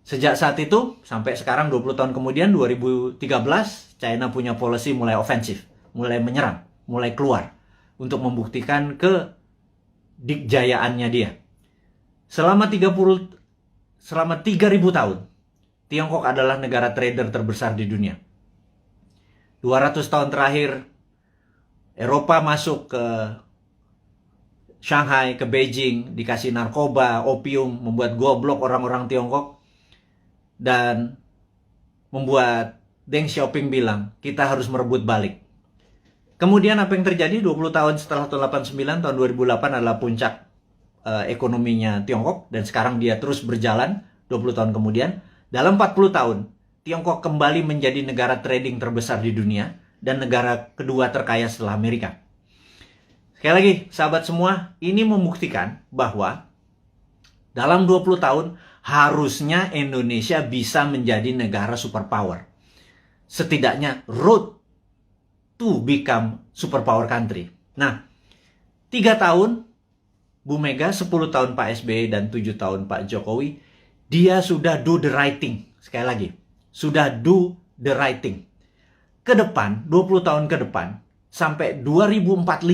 sejak saat itu sampai sekarang 20 tahun kemudian 2013, China punya policy mulai ofensif, mulai menyerang, mulai keluar untuk membuktikan kedikjayaannya dia. Selama 3.000 tahun, Tiongkok adalah negara trader terbesar di dunia. 200 tahun terakhir, Eropa masuk ke Shanghai, ke Beijing, dikasih narkoba, opium, membuat goblok orang-orang Tiongkok, dan membuat Deng Xiaoping bilang, kita harus merebut balik. Kemudian apa yang terjadi 20 tahun setelah tahun 89, tahun 2008 adalah puncak ekonominya Tiongkok, dan sekarang dia terus berjalan 20 tahun kemudian. Dalam 40 tahun, Tiongkok kembali menjadi negara trading terbesar di dunia dan negara kedua terkaya setelah Amerika. Sekali lagi, sahabat semua, ini membuktikan bahwa dalam 20 tahun harusnya Indonesia bisa menjadi negara superpower. Setidaknya road to become superpower country. Nah, 3 tahun Bu Mega, 10 tahun Pak SBY, dan 7 tahun Pak Jokowi, dia sudah do the right thing. Sekali lagi, sudah do the right thing. Ke depan, 20 tahun ke depan, sampai 2045,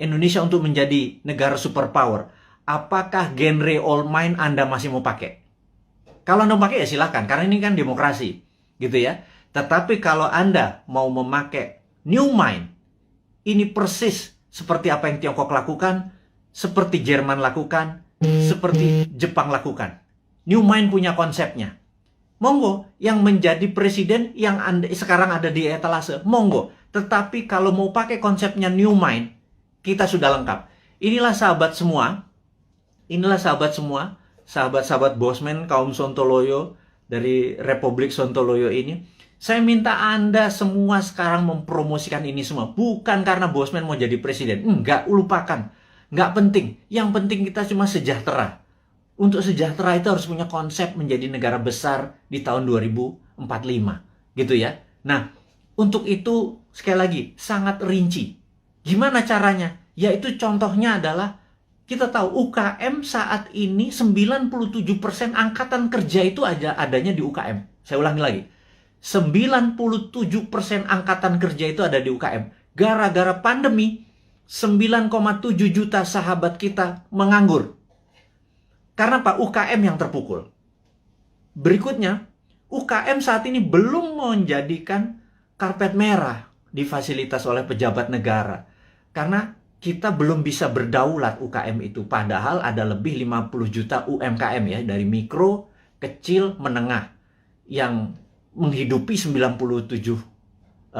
Indonesia untuk menjadi negara superpower, apakah genre old mind Anda masih mau pakai? Kalau Anda mau pakai ya silakan, karena ini kan demokrasi, gitu ya. Tetapi kalau Anda mau memakai new mind, ini persis seperti apa yang Tiongkok lakukan, seperti Jerman lakukan, seperti Jepang lakukan. New mind punya konsepnya. Monggo, yang menjadi presiden yang sekarang ada di etalase, monggo. Tetapi kalau mau pakai konsepnya new mind, kita sudah lengkap. Inilah sahabat semua, sahabat-sahabat Bosman, kaum Sontoloyo dari Republik Sontoloyo ini. Saya minta Anda semua sekarang mempromosikan ini semua. Bukan karena Bosman mau jadi presiden. Enggak, lupakan. Enggak penting. Yang penting kita cuma sejahtera. Untuk sejahtera itu harus punya konsep menjadi negara besar di tahun 2045. Gitu ya. Nah, untuk itu sekali lagi sangat rinci. Gimana caranya? Yaitu contohnya adalah kita tahu UKM saat ini 97% angkatan kerja itu adanya di UKM. Saya ulangi lagi. 97% angkatan kerja itu ada di UKM. Gara-gara pandemi, 9,7 juta sahabat kita menganggur. Karena Pak, UKM yang terpukul. Berikutnya, UKM saat ini belum menjadikan karpet merah difasilitas oleh pejabat negara. Karena kita belum bisa berdaulat UKM itu. Padahal ada lebih 50 juta UMKM ya, dari mikro, kecil, menengah, yang menghidupi 97%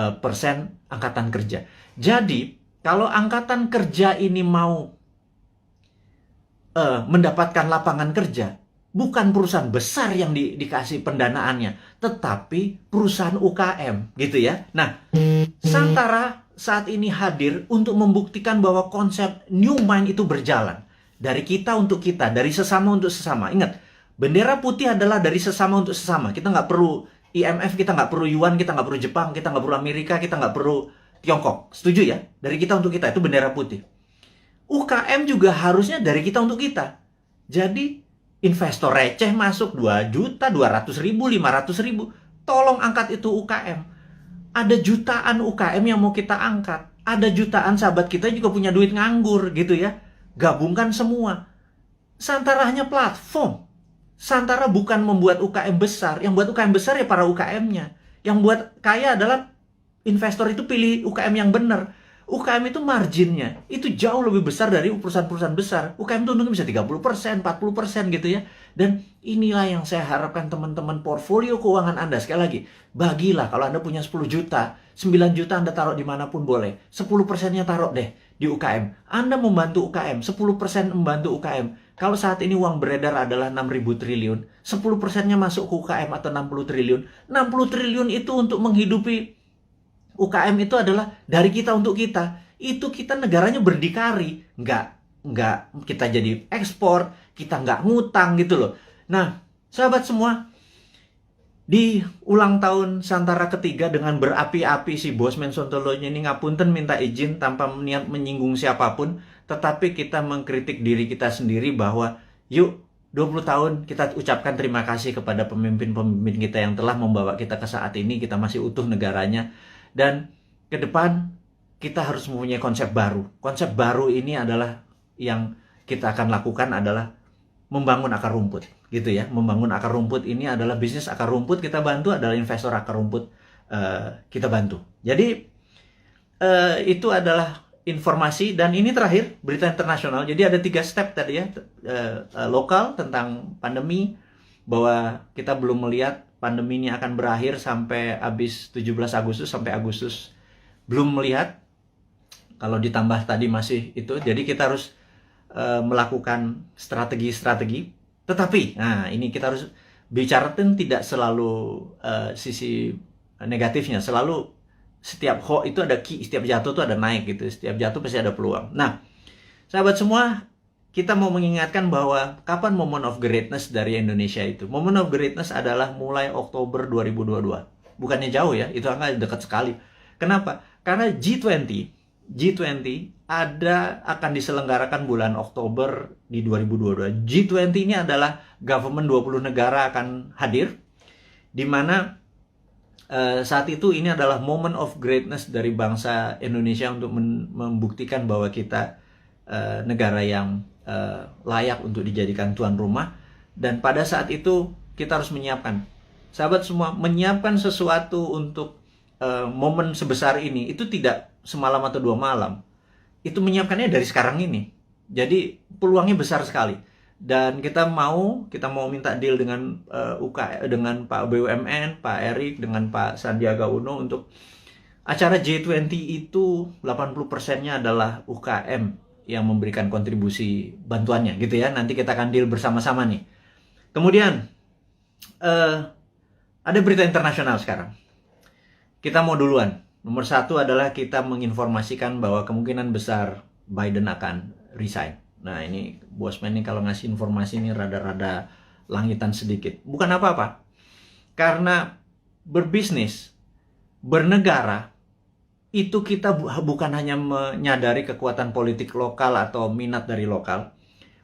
angkatan kerja. Jadi, kalau angkatan kerja ini mau mendapatkan lapangan kerja, bukan perusahaan besar yang dikasih pendanaannya, tetapi perusahaan UKM, gitu ya. Nah, Santara saat ini hadir untuk membuktikan bahwa konsep new mind itu berjalan. Dari kita untuk kita, dari sesama untuk sesama. Ingat, bendera putih adalah dari sesama untuk sesama. Kita nggak perlu IMF, kita nggak perlu Yuan, kita nggak perlu Jepang, kita nggak perlu Amerika, kita nggak perlu Tiongkok. Setuju ya? Dari kita untuk kita, itu bendera putih. UKM juga harusnya dari kita untuk kita. Jadi, investor receh masuk 2 juta, 200 ribu, 500 ribu. Tolong angkat itu UKM. Ada jutaan UKM yang mau kita angkat. Ada jutaan sahabat kita juga punya duit nganggur gitu ya. Gabungkan semua. Santara hanya platform. Santara bukan membuat UKM besar. Yang buat UKM besar ya para UKM-nya. Yang buat kaya adalah investor itu pilih UKM yang benar. UKM itu marginnya itu jauh lebih besar dari perusahaan-perusahaan besar. UKM itu untungnya bisa 30%, 40% gitu ya. Dan inilah yang saya harapkan teman-teman portfolio keuangan Anda. Sekali lagi, bagilah kalau Anda punya 10 juta, 9 juta Anda taruh dimanapun boleh. 10%-nya taruh deh di UKM. Anda membantu UKM, 10% membantu UKM. Kalau saat ini uang beredar adalah 6.000 triliun, 10%-nya masuk ke UKM atau 60 triliun. 60 triliun itu untuk menghidupi UKM itu adalah dari kita untuk kita. Itu kita negaranya berdikari. Nggak kita jadi ekspor, kita nggak ngutang gitu loh. Nah, sahabat semua, di ulang tahun Santara ketiga dengan berapi-api si Bosman Sontoloyo ini ngapunten minta izin tanpa niat menyinggung siapapun. Tetapi kita mengkritik diri kita sendiri bahwa yuk 20 tahun kita ucapkan terima kasih kepada pemimpin-pemimpin kita yang telah membawa kita ke saat ini. Kita masih utuh negaranya. Dan ke depan kita harus mempunyai konsep baru. Konsep baru ini adalah yang kita akan lakukan adalah membangun akar rumput, gitu ya. Membangun akar rumput ini adalah bisnis akar rumput kita bantu, adalah investor akar rumput kita bantu. Jadi itu adalah informasi, dan ini terakhir berita internasional. Jadi ada 3 step tadi ya, lokal tentang pandemi, bahwa kita belum melihat pandemi ini akan berakhir sampai habis 17 Agustus sampai Agustus. Belum melihat. Kalau ditambah tadi masih itu. Jadi kita harus melakukan strategi-strategi. Tetapi, nah ini kita harus bicarakan tidak selalu sisi negatifnya. Selalu setiap ho itu ada ki, setiap jatuh itu ada naik gitu. Setiap jatuh pasti ada peluang. Nah, sahabat semua, kita mau mengingatkan bahwa kapan moment of greatness dari Indonesia itu. Moment of greatness adalah mulai Oktober 2022. Bukannya jauh ya, itu angka dekat sekali. Kenapa? Karena G20 akan diselenggarakan bulan Oktober di 2022. G20 ini adalah government 20 negara akan hadir, di mana saat itu ini adalah moment of greatness dari bangsa Indonesia untuk membuktikan bahwa kita negara yang layak untuk dijadikan tuan rumah. Dan pada saat itu kita harus menyiapkan, sahabat semua, menyiapkan sesuatu untuk momen sebesar ini itu tidak semalam atau 2 malam. Itu menyiapkannya dari sekarang ini. Jadi peluangnya besar sekali. Dan kita mau minta deal dengan dengan Pak BUMN, Pak Erik, dengan Pak Sandiaga Uno untuk acara G20 itu 80%-nya adalah UKM yang memberikan kontribusi bantuannya gitu ya. Nanti kita akan deal bersama-sama nih. Kemudian ada berita internasional sekarang. Kita mau duluan. Nomor 1 adalah kita menginformasikan bahwa kemungkinan besar Biden akan resign. Nah ini Bosman ini kalau ngasih informasi ini rada-rada langitan sedikit. Bukan apa-apa. Karena berbisnis, bernegara, itu kita bukan hanya menyadari kekuatan politik lokal atau minat dari lokal,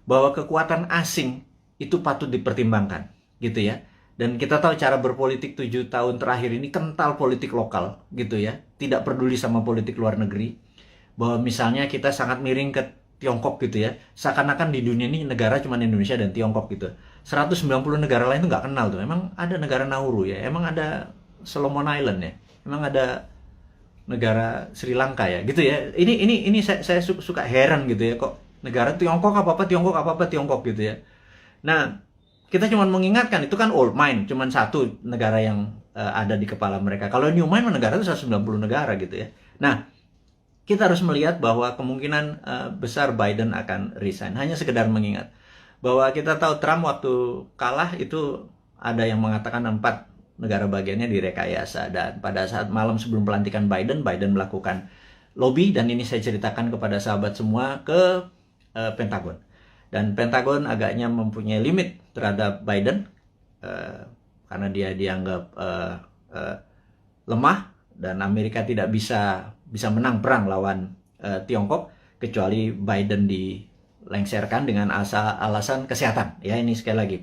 bahwa kekuatan asing itu patut dipertimbangkan, gitu ya. Dan kita tahu cara berpolitik 7 tahun terakhir ini kental politik lokal, gitu ya. Tidak peduli sama politik luar negeri. Bahwa misalnya kita sangat miring ke Tiongkok gitu ya. Seakan-akan di dunia ini negara cuma Indonesia dan Tiongkok gitu. 190 negara lain itu nggak kenal tuh. Emang ada negara Nauru ya? Emang ada Solomon Island ya? Emang ada negara Sri Lanka ya? Gitu ya. Ini saya suka heran gitu ya. Kok negara Tiongkok apa-apa Tiongkok gitu ya. Nah, kita cuma mengingatkan itu kan old mind, cuma satu negara yang ada di kepala mereka. Kalau new mind negara itu 190 negara gitu ya. Nah, kita harus melihat bahwa kemungkinan besar Biden akan resign. Hanya sekedar mengingat bahwa kita tahu Trump waktu kalah itu ada yang mengatakan 4 negara bagiannya direkayasa. Dan pada saat malam sebelum pelantikan Biden melakukan lobby, dan ini saya ceritakan kepada sahabat semua, ke Pentagon. Dan Pentagon agaknya mempunyai limit terhadap Biden karena dia dianggap lemah dan Amerika tidak bisa menang perang lawan Tiongkok kecuali Biden dilengsarkan dengan alasan kesehatan. Ya, ini sekali lagi.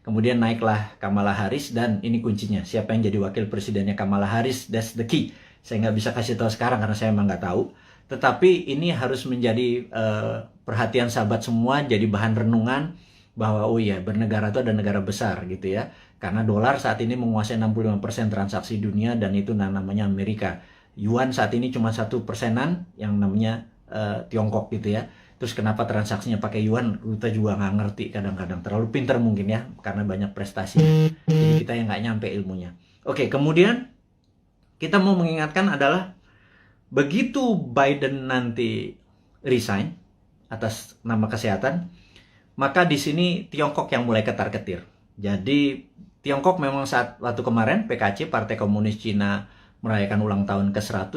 Kemudian naiklah Kamala Harris, dan ini kuncinya. Siapa yang jadi wakil presidennya Kamala Harris, that's the key. Saya nggak bisa kasih tahu sekarang karena saya emang nggak tahu. Tetapi ini harus menjadi perhatian sahabat semua, jadi bahan renungan bahwa oh iya, bernegara itu ada negara besar gitu ya. Karena dolar saat ini menguasai 65% transaksi dunia, dan itu namanya Amerika. Yuan saat ini cuma 1%-an yang namanya Tiongkok gitu ya. Terus kenapa transaksinya pakai yuan, kita juga nggak ngerti kadang-kadang. Terlalu pinter mungkin ya, karena banyak prestasi. Jadi kita yang nggak nyampe ilmunya. Oke, kemudian kita mau mengingatkan adalah begitu Biden nanti resign atas nama kesehatan, maka di sini Tiongkok yang mulai ketar-ketir. Jadi Tiongkok memang waktu kemarin PKC, Partai Komunis Cina, merayakan ulang tahun ke-100,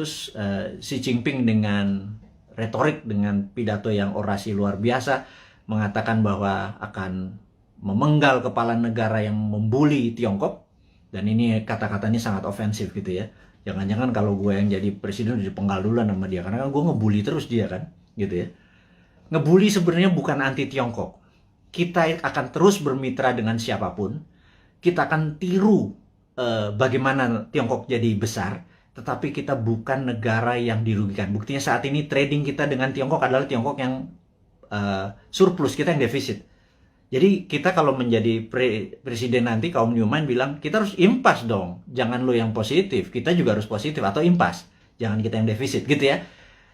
Xi Jinping dengan retorik, dengan pidato yang orasi luar biasa, mengatakan bahwa akan memenggal kepala negara yang membuli Tiongkok. Dan ini kata-katanya sangat ofensif gitu ya. Jangan-jangan kalau gue yang jadi presiden dipenggal duluan sama dia, karena kan gue ngebully terus dia kan, gitu ya. Ngebully sebenarnya bukan anti Tiongkok. Kita akan terus bermitra dengan siapapun. Kita akan tiru bagaimana Tiongkok jadi besar, tetapi kita bukan negara yang dirugikan. Buktinya saat ini trading kita dengan Tiongkok adalah Tiongkok yang surplus, kita yang defisit. Jadi kita kalau menjadi presiden nanti, kaum Newman bilang, kita harus impas dong. Jangan lo yang positif, kita juga harus positif atau impas. Jangan kita yang defisit gitu ya.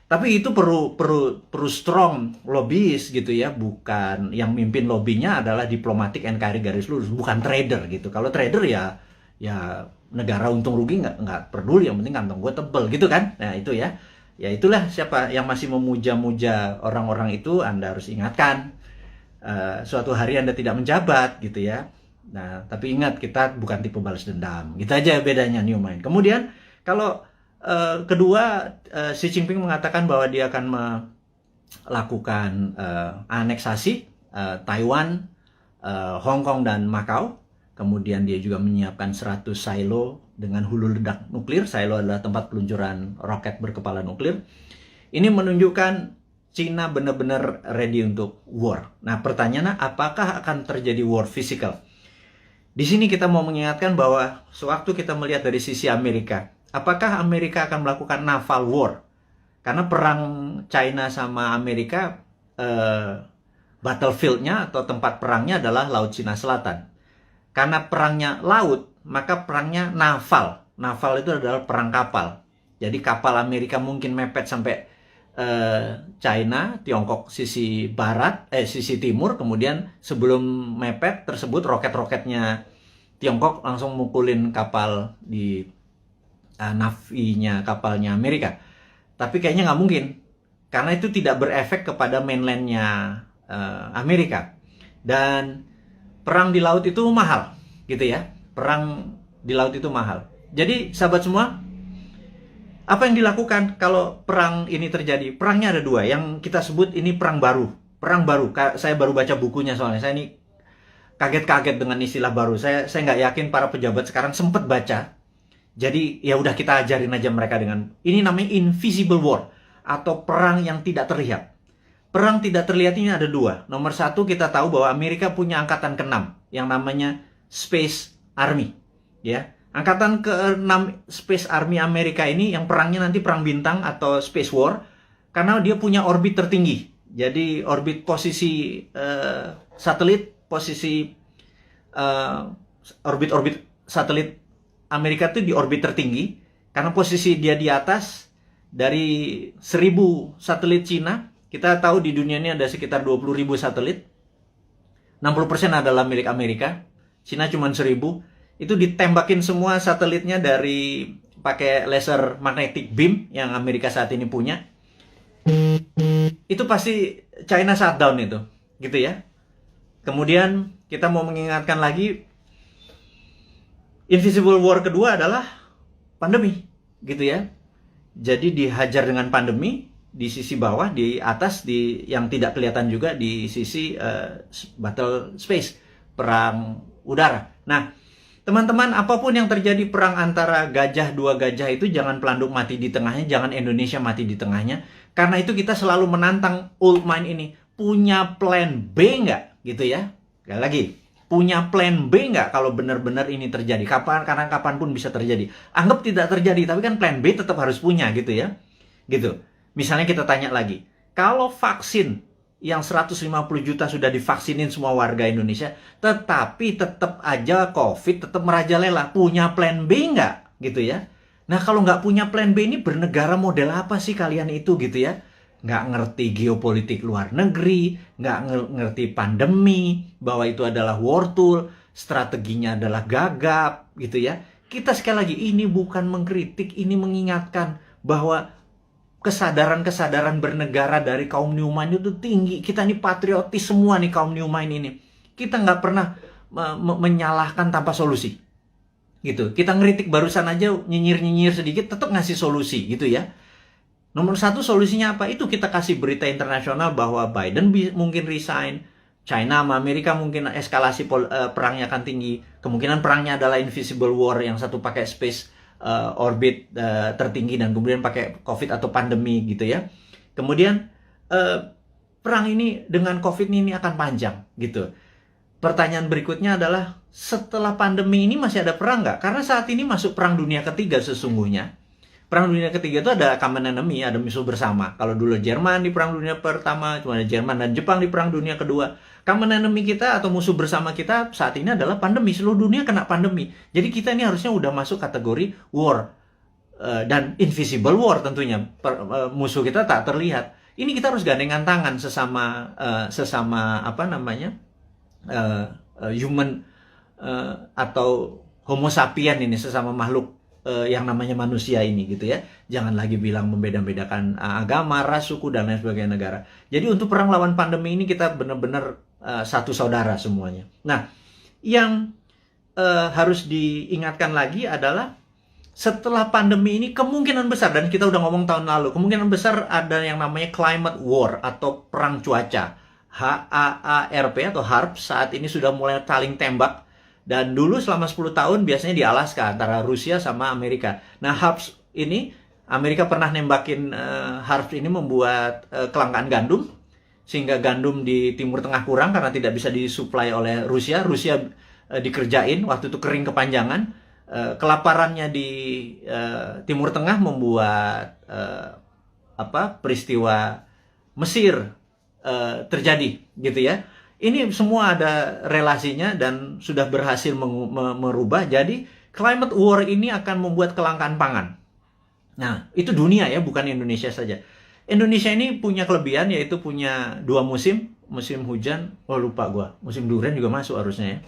Tapi itu perlu strong lobbyist gitu ya. Bukan, yang mimpin lobbynya adalah diplomatik NKRI garis lurus, bukan trader gitu. Kalau trader ya negara untung rugi nggak peduli, yang penting kantong gue tebel gitu kan. Nah itu ya itulah, siapa yang masih memuja-muja orang-orang itu, Anda harus ingatkan. Suatu hari Anda tidak menjabat gitu ya. Nah, tapi ingat, kita bukan tipe balas dendam. Gitu aja bedanya New Mind. Kemudian kalau kedua, Xi Jinping mengatakan bahwa dia akan melakukan aneksasi Taiwan, Hong Kong dan Macau. Kemudian dia juga menyiapkan 100 silo dengan hulu ledak nuklir. Silo adalah tempat peluncuran roket berkepala nuklir. Ini menunjukkan Cina benar-benar ready untuk war. Nah, pertanyaannya apakah akan terjadi war physical? Di sini kita mau mengingatkan bahwa sewaktu kita melihat dari sisi Amerika, apakah Amerika akan melakukan naval war? Karena perang China sama Amerika, battlefield-nya atau tempat perangnya adalah Laut Cina Selatan. Karena perangnya laut, maka perangnya naval. Naval itu adalah perang kapal. Jadi kapal Amerika mungkin mepet sampai China, Tiongkok sisi barat, sisi timur, kemudian sebelum mepet tersebut roket-roketnya Tiongkok langsung mukulin kapal di navinya kapalnya Amerika. Tapi kayaknya nggak mungkin, karena itu tidak berefek kepada mainlandnya Amerika. Dan perang di laut itu mahal, gitu ya. Perang di laut itu mahal. Jadi sahabat semua, apa yang dilakukan kalau perang ini terjadi? Perangnya ada dua, yang kita sebut ini perang baru. Perang baru, saya baru baca bukunya soalnya. Saya ini kaget-kaget dengan istilah baru. Saya nggak yakin para pejabat sekarang sempat baca. Jadi ya udah kita ajarin aja mereka dengan ini namanya invisible war atau perang yang tidak terlihat. Perang tidak terlihat ini ada dua. Nomor satu, kita tahu bahwa Amerika punya angkatan ke-6 yang namanya Space Army, ya. Angkatan ke-6 Space Army Amerika ini yang perangnya nanti perang bintang atau Space War, karena dia punya orbit tertinggi. Jadi orbit posisi satelit, posisi orbit satelit Amerika itu di orbit tertinggi, karena posisi dia di atas dari 1000 satelit Cina. Kita tahu di dunia ini ada sekitar 20.000 satelit. 60% adalah milik Amerika. Cina cuma 1000. Itu ditembakin semua satelitnya dari pakai laser magnetic beam yang Amerika saat ini punya. Itu pasti China shutdown itu, gitu ya. Kemudian kita mau mengingatkan lagi, invisible war kedua adalah pandemi, gitu ya. Jadi dihajar dengan pandemi di sisi bawah, di atas, di yang tidak kelihatan juga di sisi battle space, perang udara. Nah, teman-teman, apapun yang terjadi perang antara dua gajah itu jangan pelanduk mati di tengahnya, jangan Indonesia mati di tengahnya. Karena itu kita selalu menantang old mind ini. Punya plan B nggak? Gitu ya. Sekali lagi, punya plan B nggak kalau benar-benar ini terjadi? Karena kapanpun bisa terjadi. Anggap tidak terjadi, tapi kan plan B tetap harus punya gitu ya. Gitu. Misalnya kita tanya lagi, kalau vaksin yang 150 juta sudah divaksinin semua warga Indonesia, tetapi tetap aja COVID tetap merajalela. Punya plan B nggak? Gitu ya. Nah, kalau nggak punya plan B ini bernegara model apa sih kalian itu gitu ya? Nggak ngerti geopolitik luar negeri, nggak ngerti pandemi, bahwa itu adalah war tool, strateginya adalah gagap gitu ya. Kita sekali lagi, ini bukan mengkritik, ini mengingatkan bahwa kesadaran-kesadaran bernegara dari kaum New Mind itu tinggi. Kita ini patriotis semua nih kaum New Mind ini. Kita nggak pernah menyalahkan tanpa solusi. Gitu. Kita ngeritik barusan aja, nyinyir-nyinyir sedikit, tetap ngasih solusi gitu ya. Nomor satu solusinya apa? Itu kita kasih berita internasional bahwa Biden mungkin resign, China sama Amerika mungkin eskalasi perangnya akan tinggi. Kemungkinan perangnya adalah invisible war, yang satu pakai space orbit tertinggi dan kemudian pakai COVID atau pandemi gitu ya. Kemudian perang ini dengan COVID ini akan panjang gitu. Pertanyaan berikutnya adalah, setelah pandemi ini masih ada perang nggak? Karena saat ini masuk perang dunia ketiga sesungguhnya. Perang dunia ketiga itu ada common enemy, ada musuh bersama. Kalau dulu Jerman di perang dunia pertama, cuma ada Jerman dan Jepang di perang dunia kedua. Common enemy kita atau musuh bersama kita saat ini adalah pandemi. Seluruh dunia kena pandemi. Jadi kita ini harusnya udah masuk kategori war. Dan invisible war tentunya. Musuh kita tak terlihat. Ini kita harus gandengan tangan sesama apa namanya, human atau homo sapien ini, sesama makhluk yang namanya manusia ini gitu ya. Jangan lagi bilang membeda-bedakan agama, ras, suku dan lain sebagainya negara. Jadi untuk perang lawan pandemi ini kita benar-benar satu saudara semuanya. Nah, yang harus diingatkan lagi adalah setelah pandemi ini kemungkinan besar, dan kita udah ngomong tahun lalu, kemungkinan besar ada yang namanya climate war atau perang cuaca. HAARP atau HARP saat ini sudah mulai saling tembak. Dan dulu selama 10 tahun biasanya di Alaska antara Rusia sama Amerika. Nah, HARP ini Amerika pernah nembakin Harvard ini membuat kelangkaan gandum, sehingga gandum di Timur Tengah kurang karena tidak bisa disuplai oleh Rusia. Rusia dikerjain, waktu itu kering kepanjangan. Kelaparannya di Timur Tengah membuat peristiwa Mesir terjadi, gitu ya. Ini semua ada relasinya dan sudah berhasil merubah. Jadi climate war ini akan membuat kelangkaan pangan. Nah, itu dunia ya, bukan Indonesia saja. Indonesia ini punya kelebihan, yaitu punya 2 musim. Musim hujan, lupa gue. Musim durian juga masuk harusnya ya.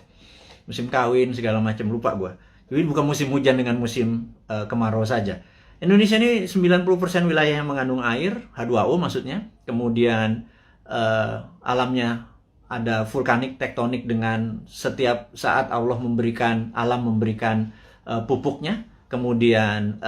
Musim kawin, segala macam, lupa gue. Jadi bukan musim hujan dengan musim kemarau saja. Indonesia ini 90% wilayah yang mengandung air, H2O maksudnya. Kemudian alamnya ada vulkanik, tektonik, dengan setiap saat alam memberikan pupuknya. Kemudian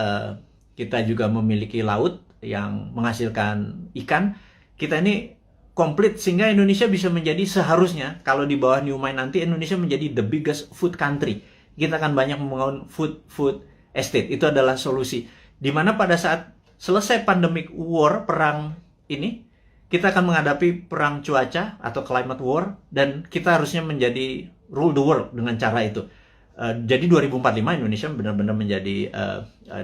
kita juga memiliki laut yang menghasilkan ikan. Kita ini komplit sehingga Indonesia bisa menjadi, seharusnya kalau di bawah New Mind nanti, Indonesia menjadi the biggest food country. Kita akan banyak membangun food estate. Itu adalah solusi. Dimana pada saat selesai pandemic war, perang ini, kita akan menghadapi perang cuaca atau climate war, dan kita harusnya menjadi rule the world dengan cara itu. Jadi 2045 Indonesia benar-benar menjadi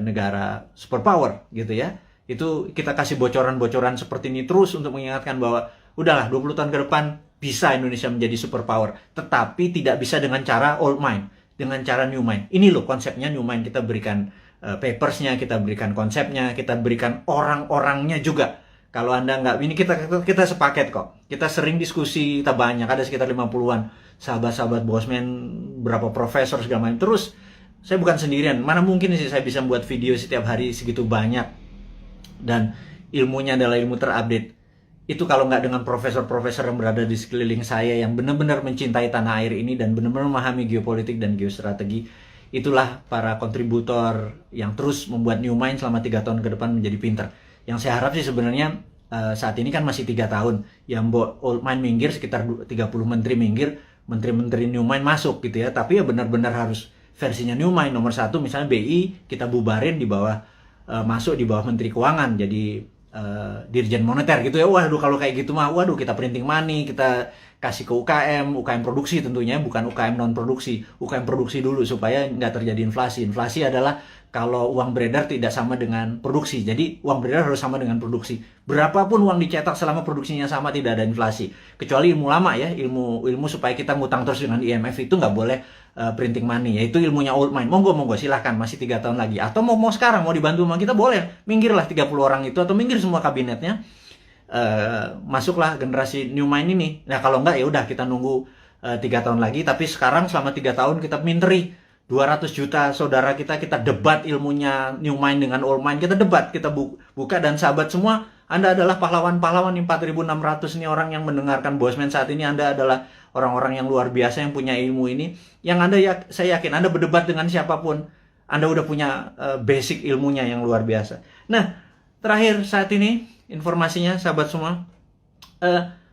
negara superpower, gitu ya. Itu kita kasih bocoran-bocoran seperti ini terus untuk mengingatkan bahwa udahlah, 20 tahun ke depan bisa Indonesia menjadi superpower, tetapi tidak bisa dengan cara old mind, dengan cara new mind. Ini loh konsepnya new mind. Kita berikan papersnya, kita berikan konsepnya, kita berikan orang-orangnya juga. Kalau Anda nggak, ini kita sepaket kok. Kita sering diskusi, kita banyak, ada sekitar 50-an sahabat-sahabat Bosman, berapa profesor segala macam. Terus saya bukan sendirian. Mana mungkin sih saya bisa buat video setiap hari segitu banyak, dan ilmunya adalah ilmu terupdate. Itu kalau nggak dengan profesor-profesor yang berada di sekeliling saya yang benar-benar mencintai tanah air ini dan benar-benar memahami geopolitik dan geostrategi. Itulah para kontributor yang terus membuat New Mind selama 3 tahun ke depan menjadi pinter. Yang saya harap sih sebenarnya saat ini kan masih 3 tahun. Yang old mind minggir, sekitar 30 menteri minggir, menteri-menteri New Mind masuk gitu ya. Tapi ya benar-benar harus versinya New Mind. Nomor 1 misalnya BI kita bubarin di bawah, masuk di bawah Menteri Keuangan, jadi Dirjen Moneter gitu ya. Waduh, kalau kayak gitu mah, waduh, kita printing money, kita kasih ke UKM produksi tentunya, bukan UKM non produksi, UKM produksi dulu supaya nggak terjadi inflasi. Inflasi adalah kalau uang beredar tidak sama dengan produksi, jadi uang beredar harus sama dengan produksi. Berapapun uang dicetak selama produksinya sama, tidak ada inflasi. Kecuali ilmu lama ya, ilmu supaya kita ngutang terus dengan IMF, itu nggak boleh printing money, yaitu ilmunya old mind. Monggo silahkan, masih 3 tahun lagi. Atau mau sekarang mau dibantu sama kita, boleh. Minggirlah 30 orang itu, atau minggir semua kabinetnya. Masuklah generasi New Mind ini. Nah kalau enggak ya udah, kita nunggu 3 tahun lagi. Tapi sekarang selama 3 tahun kita minteri 200 juta saudara kita debat ilmunya New Mind dengan Old Mind. Kita debat, kita buka, dan sahabat semua, Anda adalah pahlawan-pahlawan. 4.600 ini orang yang mendengarkan Bosman saat ini. Anda adalah orang-orang yang luar biasa yang punya ilmu ini. Yang Anda, saya yakin Anda berdebat dengan siapapun, Anda udah punya basic ilmunya yang luar biasa. Nah, terakhir saat ini informasinya sahabat semua,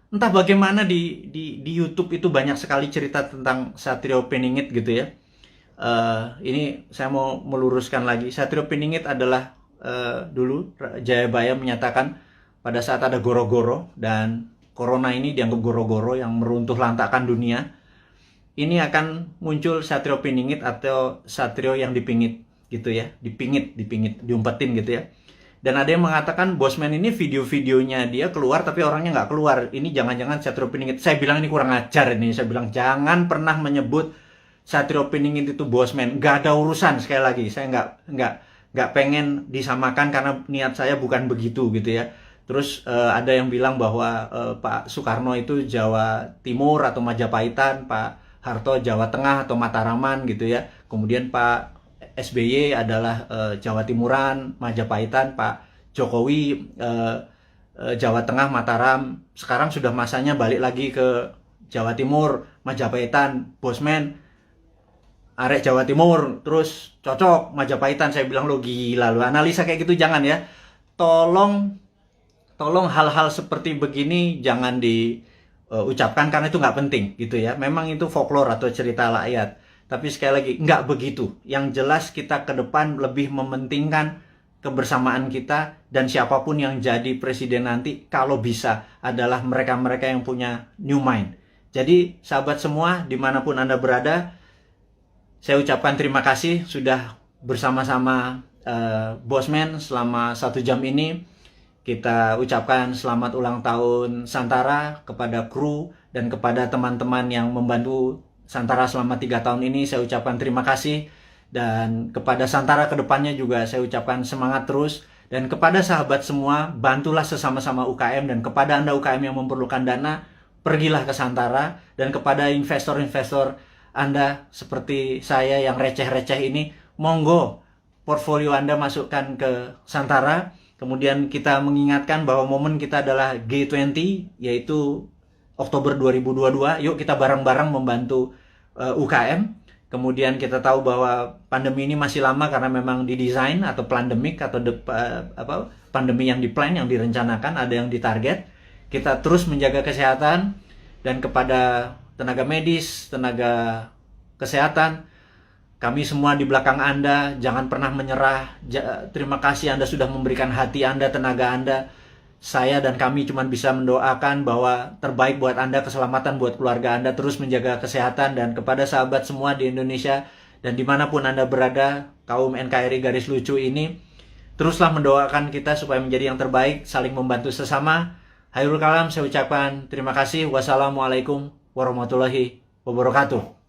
entah bagaimana di YouTube itu banyak sekali cerita tentang Satrio Piningit gitu ya. Ini saya mau meluruskan lagi. Satrio Piningit adalah dulu Jayabaya menyatakan pada saat ada goro-goro, dan corona ini dianggap goro-goro yang meruntuh lantakan dunia, ini akan muncul Satrio Piningit atau Satrio yang dipingit gitu ya, dipingit, diumpetin gitu ya. Dan ada yang mengatakan Bosman ini video-videonya dia keluar tapi orangnya nggak keluar. Ini jangan-jangan Satrio Piningit. Saya bilang ini kurang ajar ini. Saya bilang jangan pernah menyebut Satrio Piningit itu Bosman. Nggak ada urusan, sekali lagi. Saya nggak pengen disamakan karena niat saya bukan begitu gitu ya. Terus ada yang bilang bahwa Pak Soekarno itu Jawa Timur atau Majapahitan, Pak Harto Jawa Tengah atau Mataraman gitu ya. Kemudian Pak SBY adalah Jawa Timuran, Majapahitan, Pak Jokowi Jawa Tengah, Mataram. Sekarang sudah masanya balik lagi ke Jawa Timur, Majapahitan, Bosman, arek Jawa Timur, terus cocok Majapahitan. Saya bilang lo gila lo, analisa kayak gitu jangan ya. Tolong hal-hal seperti begini jangan diucapkan karena itu nggak penting gitu ya. Memang itu folklore atau cerita rakyat. Tapi sekali lagi, nggak begitu. Yang jelas kita ke depan lebih mementingkan kebersamaan kita, dan siapapun yang jadi presiden nanti kalau bisa adalah mereka-mereka yang punya new mind. Jadi sahabat semua dimanapun Anda berada, saya ucapkan terima kasih sudah bersama-sama Bosman selama 1 jam ini. Kita ucapkan selamat ulang tahun Santara kepada kru dan kepada teman-teman yang membantu Santara selama 3 tahun ini. Saya ucapkan terima kasih, dan kepada Santara kedepannya juga saya ucapkan semangat terus. Dan kepada sahabat semua, bantulah sesama-sama UKM, dan kepada Anda UKM yang memerlukan dana, pergilah ke Santara. Dan kepada investor-investor Anda seperti saya yang receh-receh ini, monggo portfolio Anda masukkan ke Santara. Kemudian kita mengingatkan bahwa momen kita adalah G20, yaitu Oktober 2022. Yuk kita bareng-bareng membantu UKM. Kemudian kita tahu bahwa pandemi ini masih lama karena memang didesain atau pandemik atau pandemi yang diplan, yang direncanakan, ada yang ditarget. Kita terus menjaga kesehatan, dan kepada tenaga medis, tenaga kesehatan, kami semua di belakang Anda, jangan pernah menyerah. Terima kasih Anda sudah memberikan hati Anda, tenaga Anda. Saya dan kami cuma bisa mendoakan bahwa terbaik buat Anda, keselamatan buat keluarga Anda, terus menjaga kesehatan. Dan kepada sahabat semua di Indonesia dan dimanapun Anda berada, kaum NKRI garis lucu ini, teruslah mendoakan kita supaya menjadi yang terbaik, saling membantu sesama. Hairul kalam, saya ucapkan terima kasih. Wassalamualaikum warahmatullahi wabarakatuh.